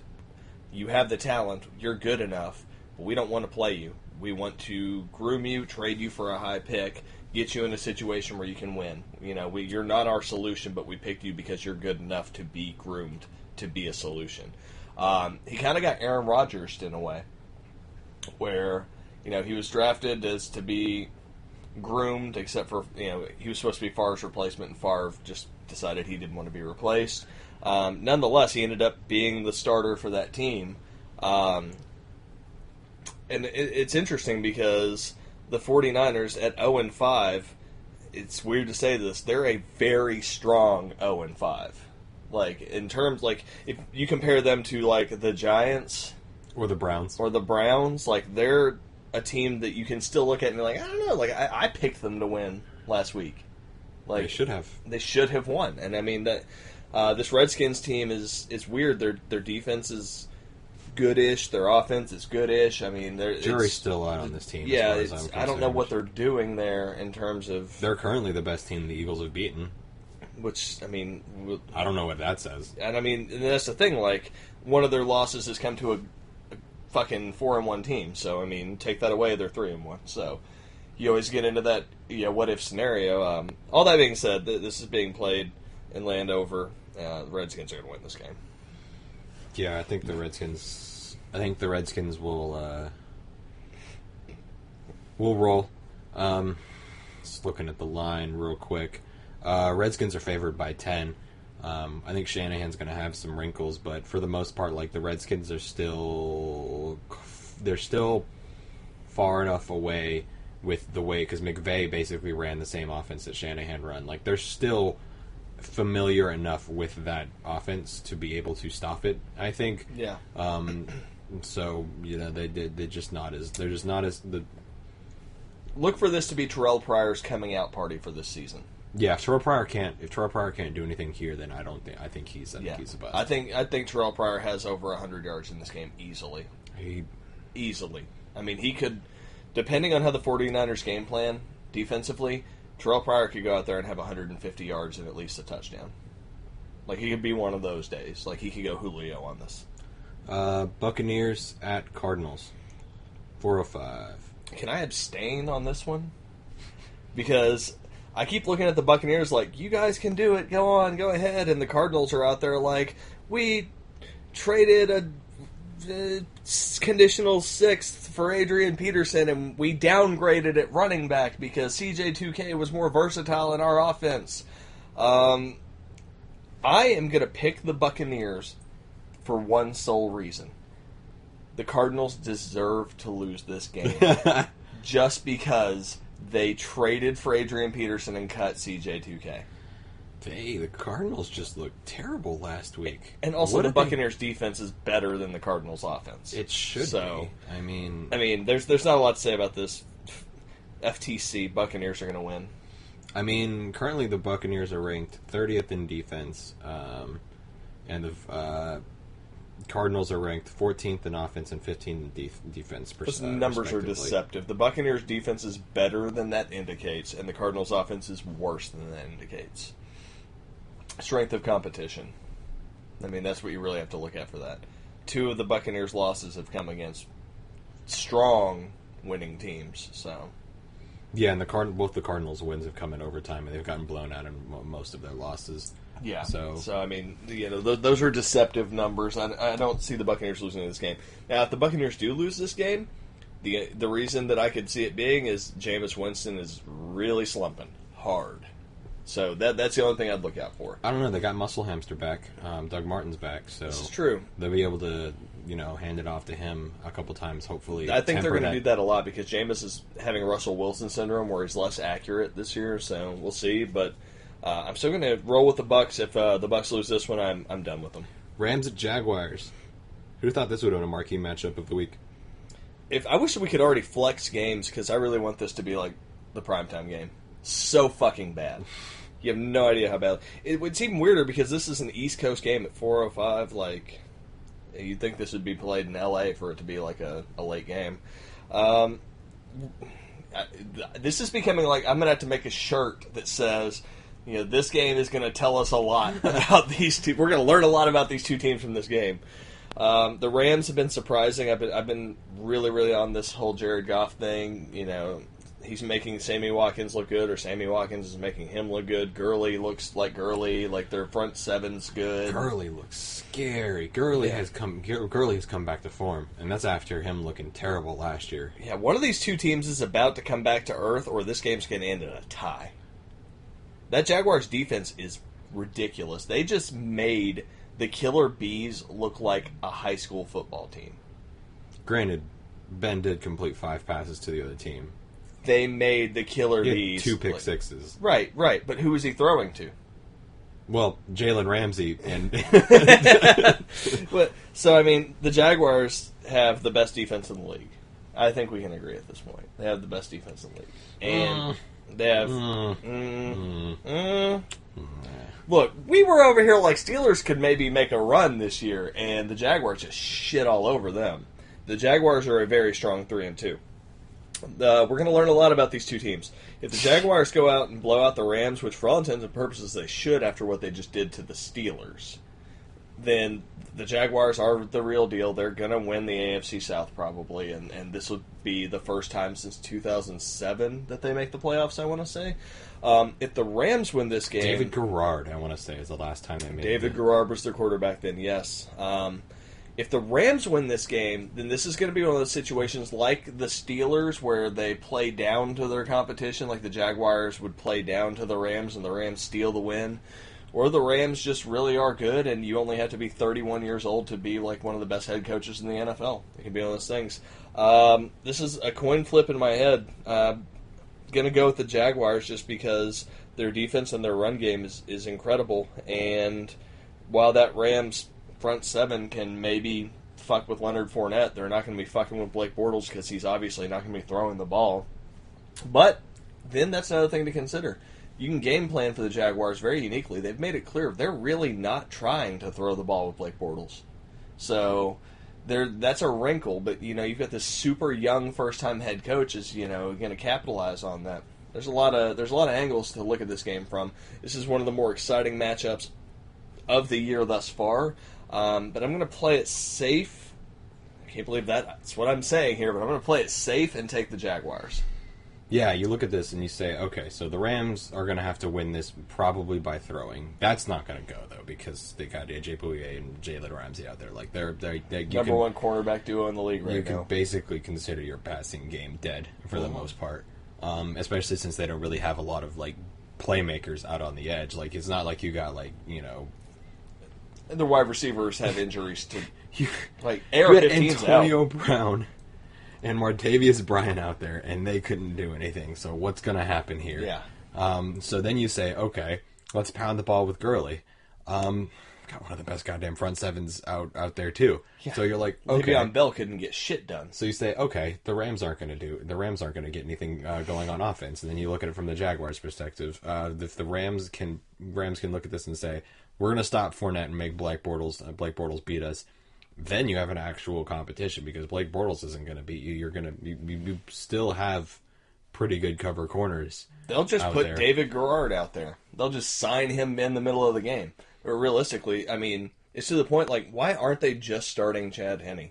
You have the talent. You're good enough. But we don't want to play you. We want to groom you, trade you for a high pick, get you in a situation where you can win. You know, you're not our solution, but we picked you because you're good enough to be groomed to be a solution. He kind of got Aaron Rodgers in a way, where, you know, he was drafted as to be groomed, except for, you know, he was supposed to be Favre's replacement, and Favre just decided he didn't want to be replaced. Nonetheless, he ended up being the starter for that team. And it's interesting because the 49ers at 0-5, it's weird to say this, they're a very strong 0-5. Like, in terms, like, if you compare them to, like, the Giants... Or the Browns. Like, they're a team that you can still look at and be like, I don't know, like, I picked them to win last week. Like, they should have. They should have won. And, I mean, that this Redskins team is weird. Their defense is good-ish. Their offense is good-ish. I mean, jury's still out on this team. Yeah, as far as I'm concerned. I don't know what they're doing there in terms of... They're currently the best team the Eagles have beaten. Which, I mean... I don't know what that says. And, I mean, and that's the thing, like, one of their losses has come to a fucking 4-1 team. So, I mean, take that away, they're 3-1. So, you always get into that, what-if scenario. All that being said, this is being played in Landover. The Redskins are going to win this game. Yeah, I think the Redskins will roll. Just looking at the line real quick. Redskins are favored by 10. I think Shanahan's going to have some wrinkles, but for the most part, like, the Redskins are still far enough away with the way, because McVay basically ran the same offense that Shanahan run. Like, they're still familiar enough with that offense to be able to stop it, I think. Yeah. So, they're just not as Look for this to be Terrell Pryor's coming out party for this season. Yeah, if Terrell Pryor can't do anything here, then I think he's a bust. I think Terrell Pryor has over 100 yards in this game easily. Easily. I mean, he could, depending on how the 49ers game plan defensively, Terrell Pryor could go out there and have 150 yards and at least a touchdown. Like, he could be one of those days. Like, he could go Julio on this. Buccaneers at Cardinals. 4:05. Can I abstain on this one? Because I keep looking at the Buccaneers like, you guys can do it, go on, go ahead. And the Cardinals are out there like, we traded a conditional 6th for Adrian Peterson, and we downgraded at running back because CJ2K was more versatile in our offense. I am going to pick the Buccaneers for one sole reason. The Cardinals deserve to lose this game just because they traded for Adrian Peterson and cut CJ2K. The Cardinals just looked terrible last week. And also, the Buccaneers' defense is better than the Cardinals' offense. It should be. I mean, there's not a lot to say about this. FTC, Buccaneers are going to win. I mean, currently the Buccaneers are ranked 30th in defense, and the Cardinals are ranked 14th in offense and 15th in defense. Those numbers are deceptive. The Buccaneers' defense is better than that indicates, and the Cardinals' offense is worse than that indicates. Strength of competition. I mean, that's what you really have to look at for that. 2 of the Buccaneers' losses have come against strong winning teams, so... Yeah, and both the Cardinals' wins have come in overtime, and they've gotten blown out in most of their losses. Yeah. So I mean, those are deceptive numbers. I don't see the Buccaneers losing this game. Now, if the Buccaneers do lose this game, the reason that I could see it being is Jameis Winston is really slumping hard. So that's the only thing I'd look out for. I don't know. They got Muscle Hamster back. Doug Martin's back, so this is true. They'll be able to, hand it off to him a couple times. Hopefully, I think they're going to do that a lot because Jameis is having Russell Wilson syndrome, where he's less accurate this year. So we'll see. But I'm still going to roll with the Bucs. If the Bucs lose this one, I'm done with them. Rams at Jaguars. Who thought this would have been a marquee matchup of the week? I wish we could already flex games because I really want this to be like the primetime game. So fucking bad. You have no idea how bad. It's even weirder because this is an East Coast game at 4:05. Like, you'd think this would be played in L.A. for it to be like a late game. This is becoming like I'm going to have to make a shirt that says, this game is going to tell us a lot about these two. We're going to learn a lot about these two teams from this game. The Rams have been surprising. I've been really, really on this whole Jared Goff thing. He's making Sammy Watkins look good, or Sammy Watkins is making him look good. Gurley looks like Gurley, like their front seven's good. Gurley looks scary. Gurley has come back to form, and that's after him looking terrible last year. Yeah, one of these two teams is about to come back to earth, or this game's going to end in a tie. That Jaguars defense is ridiculous. They just made the Killer Bees look like a high school football team. Granted, Ben did complete 5 passes to the other team. They made the Killer Bees 2 pick sixes. Right. But who was he throwing to? Well, Jalen Ramsey and. So I mean, the Jaguars have the best defense in the league. I think we can agree at this point. They have the best defense in the league, and they have. Look, we were over here like Steelers could maybe make a run this year, and the Jaguars just shit all over them. The Jaguars are a very strong 3-2. We're going to learn a lot about these two teams. If the Jaguars go out and blow out the Rams, which for all intents and purposes they should after what they just did to the Steelers, then the Jaguars are the real deal. They're going to win the AFC South probably, and this would be the first time since 2007 that they make the playoffs, I want to say. If the Rams win this game... David Garrard, I want to say, is the last time they made it. David Garrard was their quarterback then, yes. If the Rams win this game, then this is going to be one of those situations like the Steelers where they play down to their competition, like the Jaguars would play down to the Rams and the Rams steal the win. Or the Rams just really are good and you only have to be 31 years old to be like one of the best head coaches in the NFL. It can be one of those things. This is a coin flip in my head. Going to go with the Jaguars just because their defense and their run game is incredible. And while that Rams front seven can maybe fuck with Leonard Fournette, they're not going to be fucking with Blake Bortles because he's obviously not going to be throwing the ball. But then that's another thing to consider. You can game plan for the Jaguars very uniquely. They've made it clear they're really not trying to throw the ball with Blake Bortles. So that's a wrinkle, but you've got this super young first-time head coach is going to capitalize on that. There's a lot of angles to look at this game from. This is one of the more exciting matchups of the year thus far. But I'm going to play it safe. I can't believe that's what I'm saying here, but I'm going to play it safe and take the Jaguars. Yeah, you look at this and you say, okay, so the Rams are going to have to win this probably by throwing. That's not going to go though because they got AJ Bouye and Jalen Ramsey out there. Like they're number one cornerback duo in the league right now. You can basically consider your passing game dead for the most part, especially since they don't really have a lot of like playmakers out on the edge. Like it's not like you got like and the wide receivers have injuries too. Like Eric Antonio Brown and Martavius Bryant out there, and they couldn't do anything. So what's going to happen here? Yeah. So then you say, okay, let's pound the ball with Gurley. Got one of the best goddamn front sevens out there too. Yeah. So you're like, okay, Le'Veon Bell couldn't get shit done. So you say, okay, the Rams aren't going to get anything going on offense. And then you look at it from the Jaguars' perspective. If the Rams can look at this and say, we're going to stop Fournette and make Blake Bortles beat us. Then you have an actual competition because Blake Bortles isn't going to beat you. You still have pretty good cover corners. They'll just put there. David Garrard out there. They'll just sign him in the middle of the game. But realistically, I mean, it's to the point, like, why aren't they just starting Chad Henne?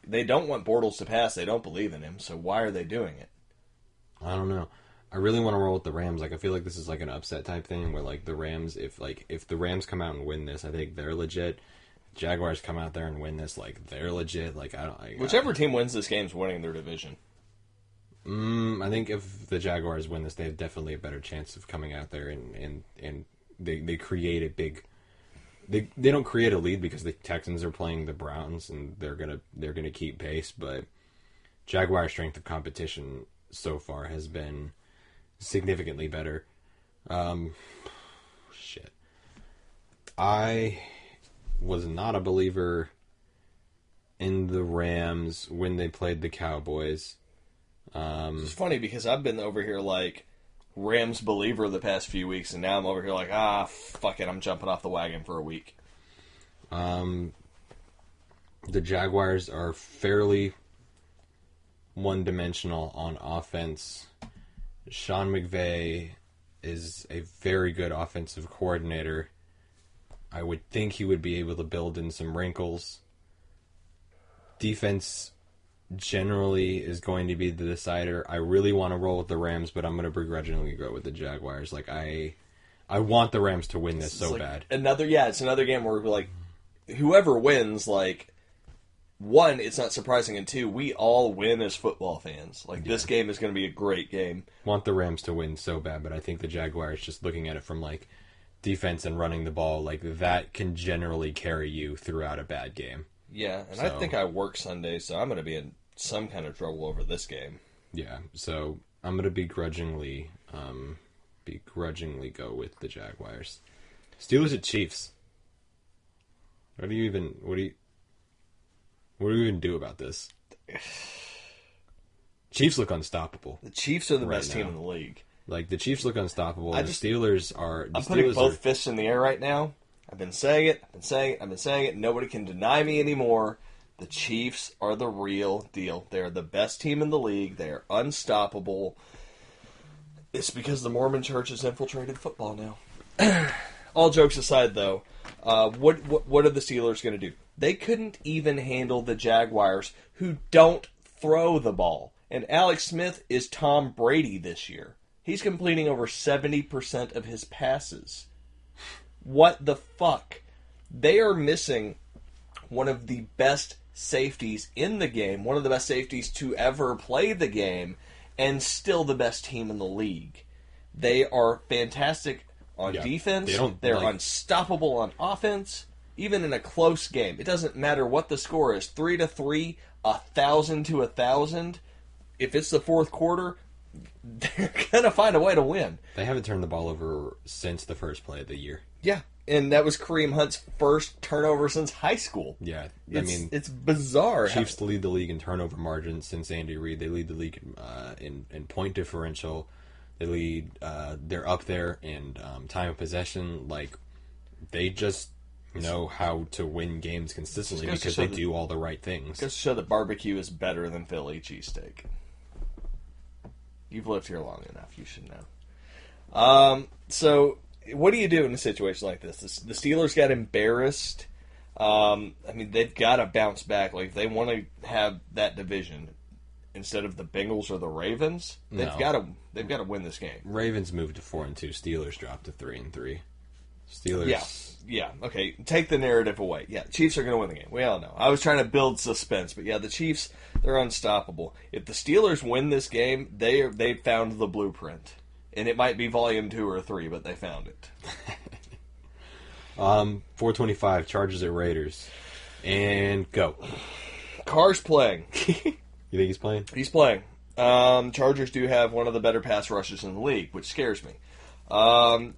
They don't want Bortles to pass. They don't believe in him. So why are they doing it? I don't know. I really want to roll with the Rams. Like, I feel like this is like an upset type thing where, like, the Rams, if the Rams come out and win this, I think they're legit. Jaguars come out there and win this, like, they're legit. Like, whichever team wins this game is winning their division. I think if the Jaguars win this, they have definitely a better chance of coming out there and they create a big. They don't create a lead because the Texans are playing the Browns and they're gonna keep pace, but Jaguars' strength of competition so far has been significantly better. Shit. I was not a believer in the Rams when they played the Cowboys. It's funny because I've been over here like Rams believer the past few weeks, and now I'm over here like, fuck it, I'm jumping off the wagon for a week. The Jaguars are fairly one-dimensional on offense. Sean McVay is a very good offensive coordinator. I would think he would be able to build in some wrinkles. Defense generally is going to be the decider. I really want to roll with the Rams, but I'm going to begrudgingly go with the Jaguars. Like I want the Rams to win this so like bad. It's another game where we're like, whoever wins, like, one, it's not surprising, and two, we all win as football fans. Like, this game is going to be a great game. Want the Rams to win so bad, but I think the Jaguars, just looking at it from, like, defense and running the ball, like, that can generally carry you throughout a bad game. Yeah, and I think I work Sunday, so I'm going to be in some kind of trouble over this game. Yeah, so I'm going to begrudgingly go with the Jaguars. Steelers at Chiefs. What do you even do about this? Chiefs look unstoppable. The Chiefs are the best team in the league. Like, the Chiefs look unstoppable. The Steelers are... I'm putting both fists in the air right now. I've been saying it. Nobody can deny me anymore. The Chiefs are the real deal. They're the best team in the league. They're unstoppable. It's because the Mormon Church has infiltrated football now. All jokes aside, though, what are the Steelers going to do? They couldn't even handle the Jaguars, who don't throw the ball. And Alex Smith is Tom Brady this year. He's completing over 70% of his passes. What the fuck? They are missing one of the best safeties in the game, one of the best safeties to ever play the game, and still the best team in the league. They are fantastic on defense. They're unstoppable on offense. Even in a close game, it doesn't matter what the score is, 3-3, 1,000-1,000. If it's the fourth quarter, they're gonna find a way to win. They haven't turned the ball over since the first play of the year. Yeah, and that was Kareem Hunt's first turnover since high school. Yeah, it's bizarre. Chiefs lead the league in turnover margin since Andy Reid. They lead the league in point differential. They lead. They're up there in time of possession. Like, they just know how to win games consistently because they do all the right things. Just to show that barbecue is better than Philly cheesesteak. You've lived here long enough. You should know. So, what do you do in a situation like this? The Steelers got embarrassed. They've got to bounce back. Like, if they want to have that division, instead of the Bengals or the Ravens, they've got to win this game. Ravens moved to 4-2. Steelers dropped to 3-3. Steelers. Yeah. Okay. Take the narrative away. Yeah, Chiefs are going to win the game. We all know. I was trying to build suspense, but yeah, the Chiefs, they're unstoppable. If the Steelers win this game, they found the blueprint, and it might be volume 2 or 3, but they found it. 4:25. Chargers at Raiders, and go. Carr's playing. You think he's playing? He's playing. Chargers do have one of the better pass rushes in the league, which scares me.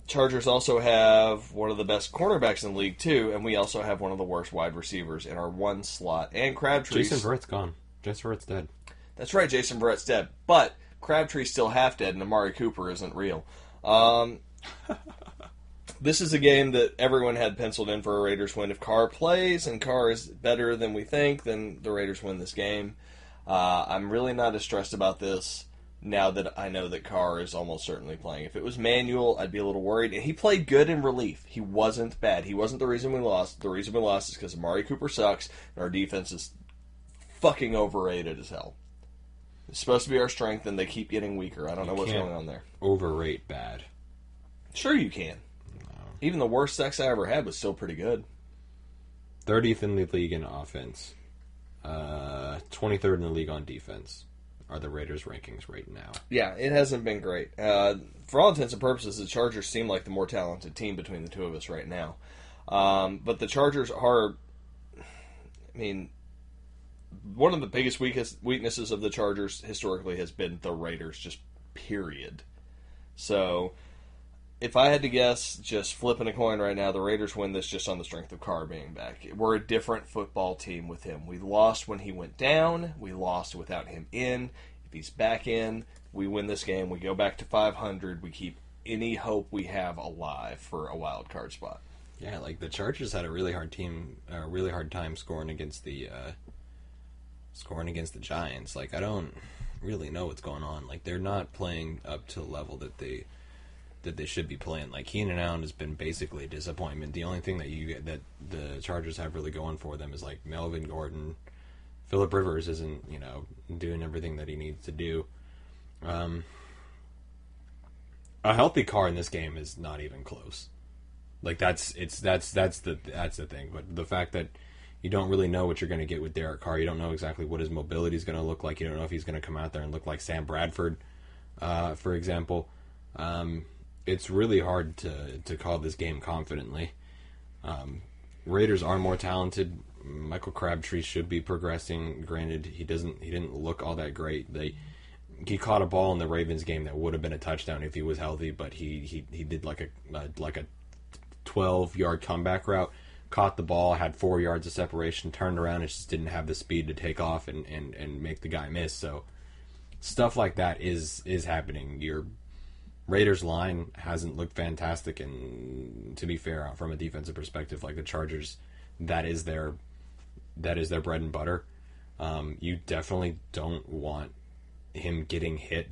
Chargers also have one of the best cornerbacks in the league, too, and we also have one of the worst wide receivers in our one slot. And Crabtree's... Jason Verrett's gone. Jason Verrett's dead. That's right, Jason Verrett's dead. But Crabtree's still half dead, and Amari Cooper isn't real. This is a game that everyone had penciled in for a Raiders win. If Carr plays and Carr is better than we think, then the Raiders win this game. I'm really not as stressed about this now that I know that Carr is almost certainly playing. If it was Manuel, I'd be a little worried. And he played good in relief. He wasn't bad. He wasn't the reason we lost. The reason we lost is because Amari Cooper sucks, and our defense is fucking overrated as hell. It's supposed to be our strength, and they keep getting weaker. I don't know what's going on there. Overrate bad. Sure you can. Even the worst sex I ever had was still pretty good. 30th in the league in offense. 23rd in the league on defense are the Raiders' rankings right now. Yeah, it hasn't been great. For all intents and purposes, the Chargers seem like the more talented team between the two of us right now. But the Chargers are, I mean, one of the biggest weaknesses of the Chargers historically has been the Raiders, just period. So... if I had to guess, just flipping a coin right now, the Raiders win this just on the strength of Carr being back. We're a different football team with him. We lost when he went down. We lost without him in. If he's back in, we win this game. We go back to 500. We keep any hope we have alive for a wild card spot. Yeah, like the Chargers had a really hard time scoring against the Giants. Like, I don't really know what's going on. Like, they're not playing up to the level that they should be playing. Like, Keenan Allen has been basically a disappointment. The only thing that the Chargers have really going for them is like Melvin Gordon. Phillip Rivers isn't, doing everything that he needs to do. A healthy Carr in this game is not even close. Like, that's the thing. But the fact that you don't really know what you're going to get with Derek Carr, you don't know exactly what his mobility is going to look like. You don't know if he's going to come out there and look like Sam Bradford, for example. It's really hard to call this game confidently. Raiders are more talented. Michael Crabtree should be progressing. Granted, he didn't look all that great. He caught a ball in the Ravens game that would have been a touchdown if he was healthy, but he did like a 12-yard comeback route, caught the ball, had 4 yards of separation, turned around, and just didn't have the speed to take off and make the guy miss. So stuff like that is happening. Your Raiders line hasn't looked fantastic, and to be fair, from a defensive perspective, like the Chargers, that is their bread and butter. You definitely don't want him getting hit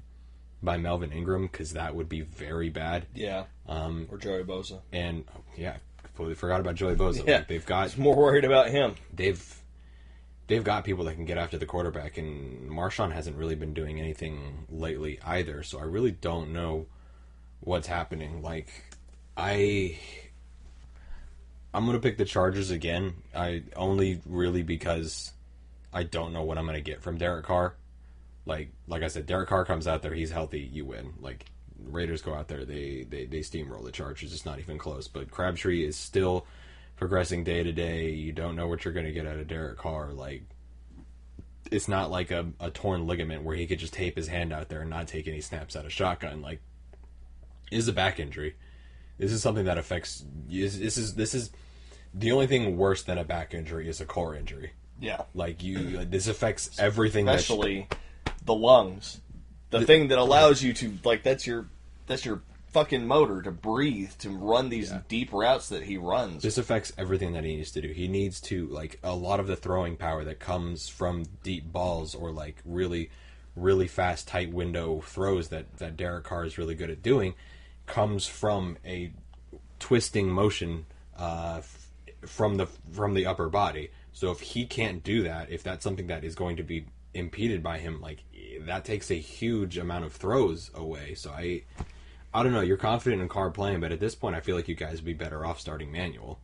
by Melvin Ingram, because that would be very bad. Yeah. Or Joey Bosa. And completely forgot about Joey Bosa. Yeah. Like, they've got, I was more worried about him. They've got people that can get after the quarterback, and Marshawn hasn't really been doing anything lately either. So I really don't know what's happening. Like, I'm gonna pick the Chargers again. I only really because I don't know what I'm gonna get from Derek Carr. Like I said, Derek Carr comes out there, he's healthy, you win. Like, Raiders go out there, they steamroll the Chargers. It's not even close. But Crabtree is still progressing day to day. You don't know what you're gonna get out of Derek Carr. Like, it's not like a torn ligament where he could just tape his hand out there and not take any snaps out of shotgun. Like, it is a back injury. This is something that affects. This is the only thing worse than a back injury is a core injury. Yeah, like this affects everything, especially the lungs. The thing that allows you to, like, that's your fucking motor to breathe, to run these deep routes that he runs. This affects everything that he needs to do. He needs to, like, a lot of the throwing power that comes from deep balls or like really, really fast tight window throws that Derek Carr is really good at doing comes from a twisting motion from the upper body. So if he can't do that, if that's something that is going to be impeded by him, like that takes a huge amount of throws away. So I don't know. You're confident in Carr playing, but at this point, I feel like you guys would be better off starting Manuel.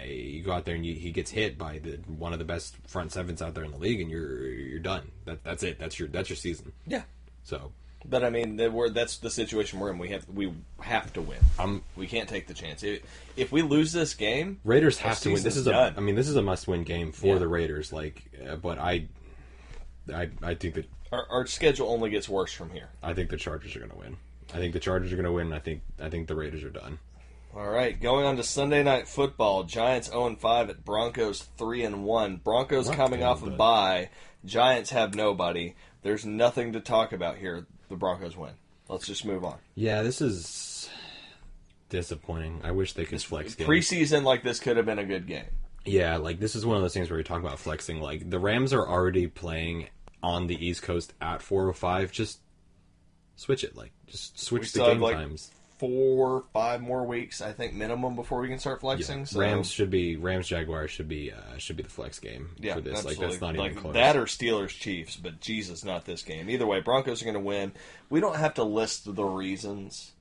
You go out there and he gets hit by one of the best front sevens out there in the league, and you're done. That's it. That's your season. Yeah. So, but I mean, that's the situation we're in. We have to win. We can't take the chance. If we lose this game, Raiders have to win. This is done. this is a must-win game for the Raiders. But I think that our schedule only gets worse from here. I think the Chargers are going to win. I think the Chargers are going to win. I think the Raiders are done. All right, going on to Sunday Night Football. Giants 0-5 at Broncos 3-1. Broncos coming off a bye. Giants have nobody. There's nothing to talk about here. The Broncos win. Let's just move on. Yeah, this is disappointing. I wish they could flex games. Preseason like this could have been a good game. Yeah, this is one of those things where we talk about flexing. The Rams are already playing on the East Coast at 4:05. Just switch it. Just switch the game times. 4 or 5 more weeks, I think, minimum before we can start flexing. Yeah. So. Rams Jaguars should be the flex game for this. Absolutely. That's not even close. That or Steelers Chiefs, but Jesus, not this game. Either way, Broncos are going to win. We don't have to list the reasons.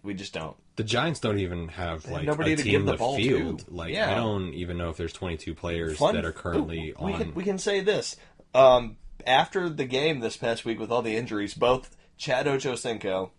We just don't. The Giants don't even have nobody a to team give in the the ball field. to. I don't even know if there's 22 players that are currently on. We can say this. After the game this past week with all the injuries, both Chad Ochocinco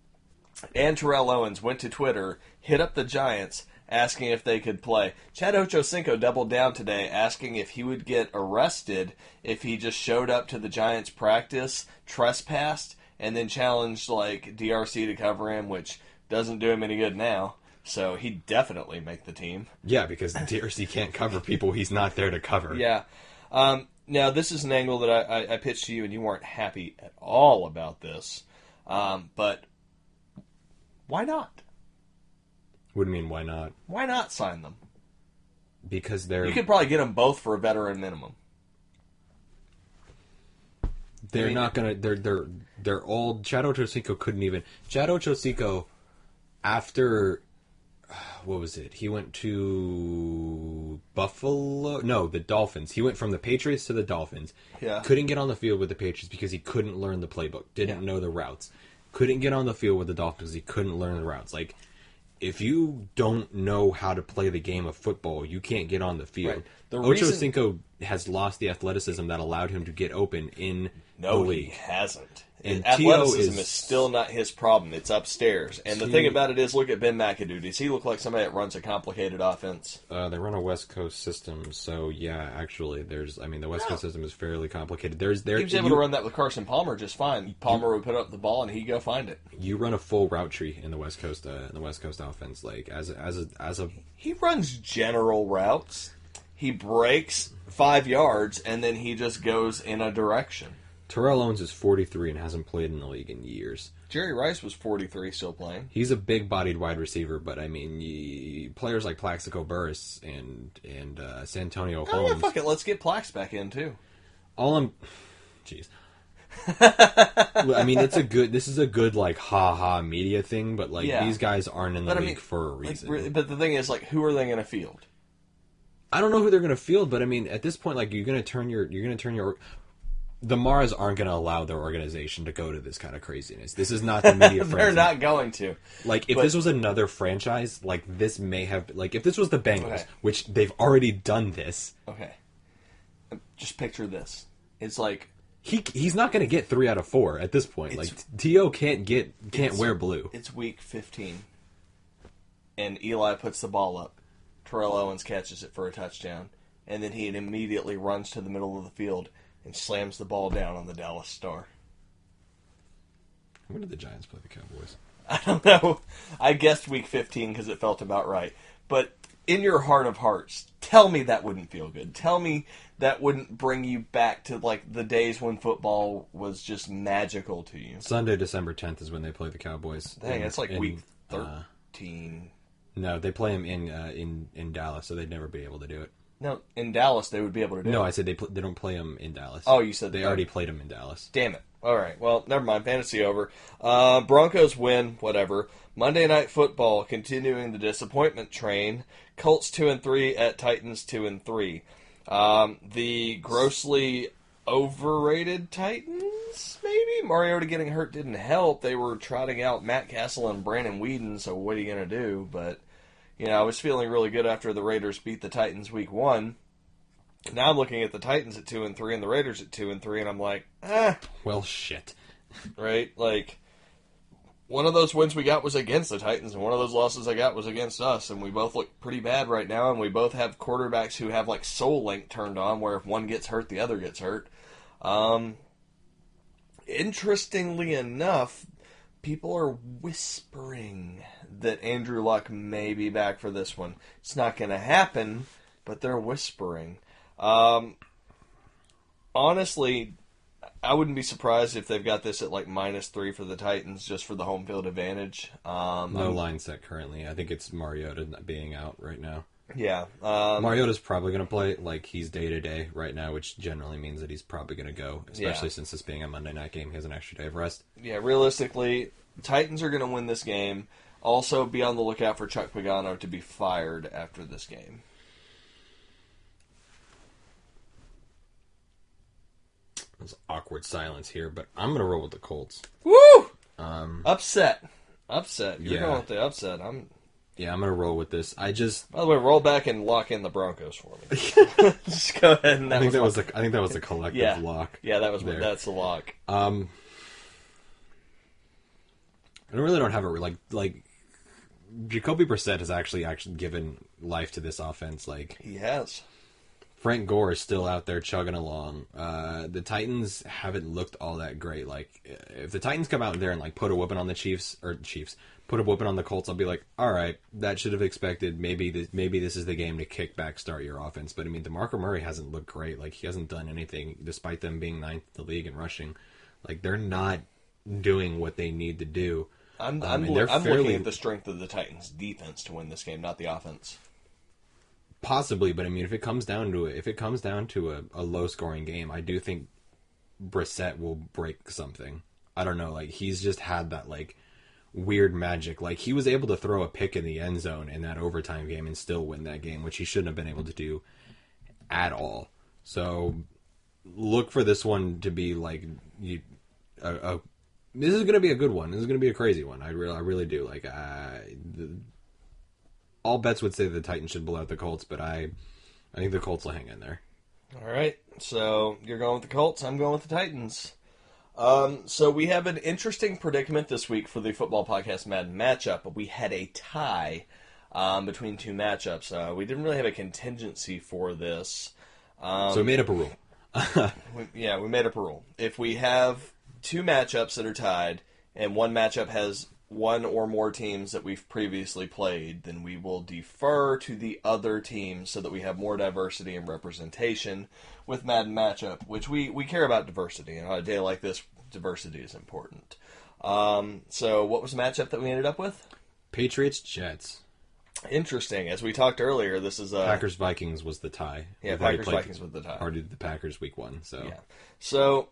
and Terrell Owens went to Twitter, hit up the Giants, asking if they could play. Chad Ochocinco doubled down today, asking if he would get arrested if he just showed up to the Giants' practice, trespassed, and then challenged DRC to cover him, which doesn't do him any good now. So he'd definitely make the team. Yeah, because DRC can't cover people he's not there to cover. Yeah. Now, this is an angle that I pitched to you, and you weren't happy at all about this. But why not? What do you mean, why not? Why not sign them? Because You could probably get them both for a veteran minimum. They're not gonna. They're old. Chad Ochocinco couldn't even. Chad Ochocinco, after what was it? He went to Buffalo. No, the Dolphins. He went from the Patriots to the Dolphins. Yeah. Couldn't get on the field with the Patriots because he couldn't learn the playbook. Didn't know the routes. Couldn't get on the field with the Dolphins because he couldn't learn the routes. If you don't know how to play the game of football, you can't get on the field. Right. Ochocinco has lost the athleticism that allowed him to get open in the league. He hasn't. And athleticism is still not his problem. It's upstairs. And the thing about it is, look at Ben McAdoo. Does he look like somebody that runs a complicated offense? They run a West Coast system, so yeah, actually, the West Coast system is fairly complicated. He was able to run that with Carson Palmer just fine. Palmer would put up the ball and he'd go find it. You run a full route tree in the West Coast offense, He runs general routes. He breaks 5 yards and then he just goes in a direction. Terrell Owens is 43 and hasn't played in the league in years. Jerry Rice was 43, still playing. He's a big-bodied wide receiver, but players like Plaxico Burress and Santonio Holmes. Oh, yeah, fuck it. Let's get Plax back in too. Jeez. This is a good ha-ha media thing, but these guys aren't in the league for a reason. But the thing is, who are they going to field? I don't know who they're going to field, but at this point, you're going to turn your. The Maras aren't going to allow their organization to go to this kind of craziness. This is not the media franchise. They're not going to. If this was another franchise, this may have... if this was the Bengals, which they've already done this... Okay. Just picture this. It's he's not going to get 3 out of 4 at this point. T.O. can't wear blue. It's week 15. And Eli puts the ball up. Terrell Owens catches it for a touchdown. And then he immediately runs to the middle of the field and slams the ball down on the Dallas Star. When did the Giants play the Cowboys? I don't know. I guessed week 15 because it felt about right. But in your heart of hearts, tell me that wouldn't feel good. Tell me that wouldn't bring you back to the days when football was just magical to you. Sunday, December 10th is when they play the Cowboys. Dang, it's week 13. No, they play them in Dallas, so they'd never be able to do it. No, in Dallas they would be able to do it. No, I said they don't play them in Dallas. Oh, you said they already played them in Dallas. Damn it. All right, well, never mind. Fantasy over. Broncos win, whatever. Monday Night Football, continuing the disappointment train. Colts 2-3 at Titans 2-3. The grossly overrated Titans, maybe? Mariota getting hurt didn't help. They were trotting out Matt Castle and Brandon Weeden, so what are you going to do? But, I was feeling really good after the Raiders beat the Titans week 1. Now I'm looking at the Titans at 2-3 and the Raiders at 2-3, and I'm like, Well, shit. Right? Like, one of those wins we got was against the Titans, and one of those losses I got was against us, and we both look pretty bad right now, and we both have quarterbacks who have, like, Soul Link turned on, where if one gets hurt, the other gets hurt. Interestingly enough, people are whispering that Andrew Luck may be back for this one. It's not going to happen, but they're whispering. Honestly, I wouldn't be surprised if they've got this at like -3 for the Titans just for the home field advantage. No line set currently. I think it's Mariota being out right now. Yeah. Mariota's probably going to play. Like, he's day-to-day right now, which generally means that he's probably going to go, especially since this being a Monday night game. He has an extra day of rest. Yeah, realistically, Titans are going to win this game. Also, be on the lookout for Chuck Pagano to be fired after this game. There's awkward silence here, but I'm going to roll with the Colts. Woo! Upset. You're going with the upset. I'm going to roll with this. By the way, roll back and lock in the Broncos for me. Just go ahead and I think that was a collective lock. Yeah, that's the lock. I really don't have a like Jacoby Brissett has actually given life to this offense. Like, he has. Frank Gore is still out there chugging along. The Titans haven't looked all that great. Like, if the Titans come out there and like put a whooping on the Chiefs, put a whooping on the Colts, I'll be like, all right, that should have expected. Maybe this is the game to kick back, start your offense. But I mean, DeMarco Murray hasn't looked great. Like, he hasn't done anything, despite them being 9th in the league in rushing. Like, they're not doing what they need to do. I'm looking at the strength of the Titans' defense to win this game, not the offense. Possibly, but I mean, if it comes down to a low-scoring game, I do think Brissett will break something. I don't know, like, he's just had that, like, weird magic. Like, he was able to throw a pick in the end zone in that overtime game and still win that game, which he shouldn't have been able to do at all. So, look for this one to be, like, this is going to be a good one. This is going to be a crazy one. I really do. Like, all bets would say the Titans should blow out the Colts, but I think the Colts will hang in there. All right. So you're going with the Colts. I'm going with the Titans. So we have an interesting predicament this week for the Football Podcast Madden matchup, but we had a tie between two matchups. We didn't really have a contingency for this. So we made up a rule. we made up a rule. If we have two matchups that are tied, and one matchup has one or more teams that we've previously played, then we will defer to the other teams so that we have more diversity and representation with Madden matchup, which we care about diversity. And on a day like this, diversity is important. So what was the matchup that we ended up with? Patriots-Jets. Interesting. As we talked earlier, this is Packers-Vikings was the tie. Yeah, Packers-Vikings was the tie. Already did the Packers week 1. So yeah. So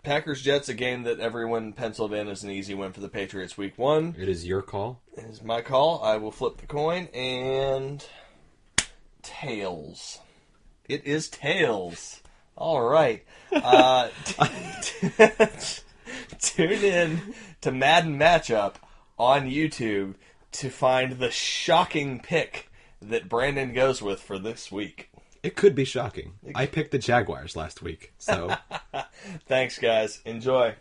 Packers-Jets, a game that everyone penciled in as an easy win for the Patriots week 1. It is your call. It is my call. I will flip the coin, and tails. It is tails. All right. Tune in to Madden Matchup on YouTube to find the shocking pick that Brandon goes with for this week. It could be shocking. I picked the Jaguars last week, so... Thanks, guys. Enjoy.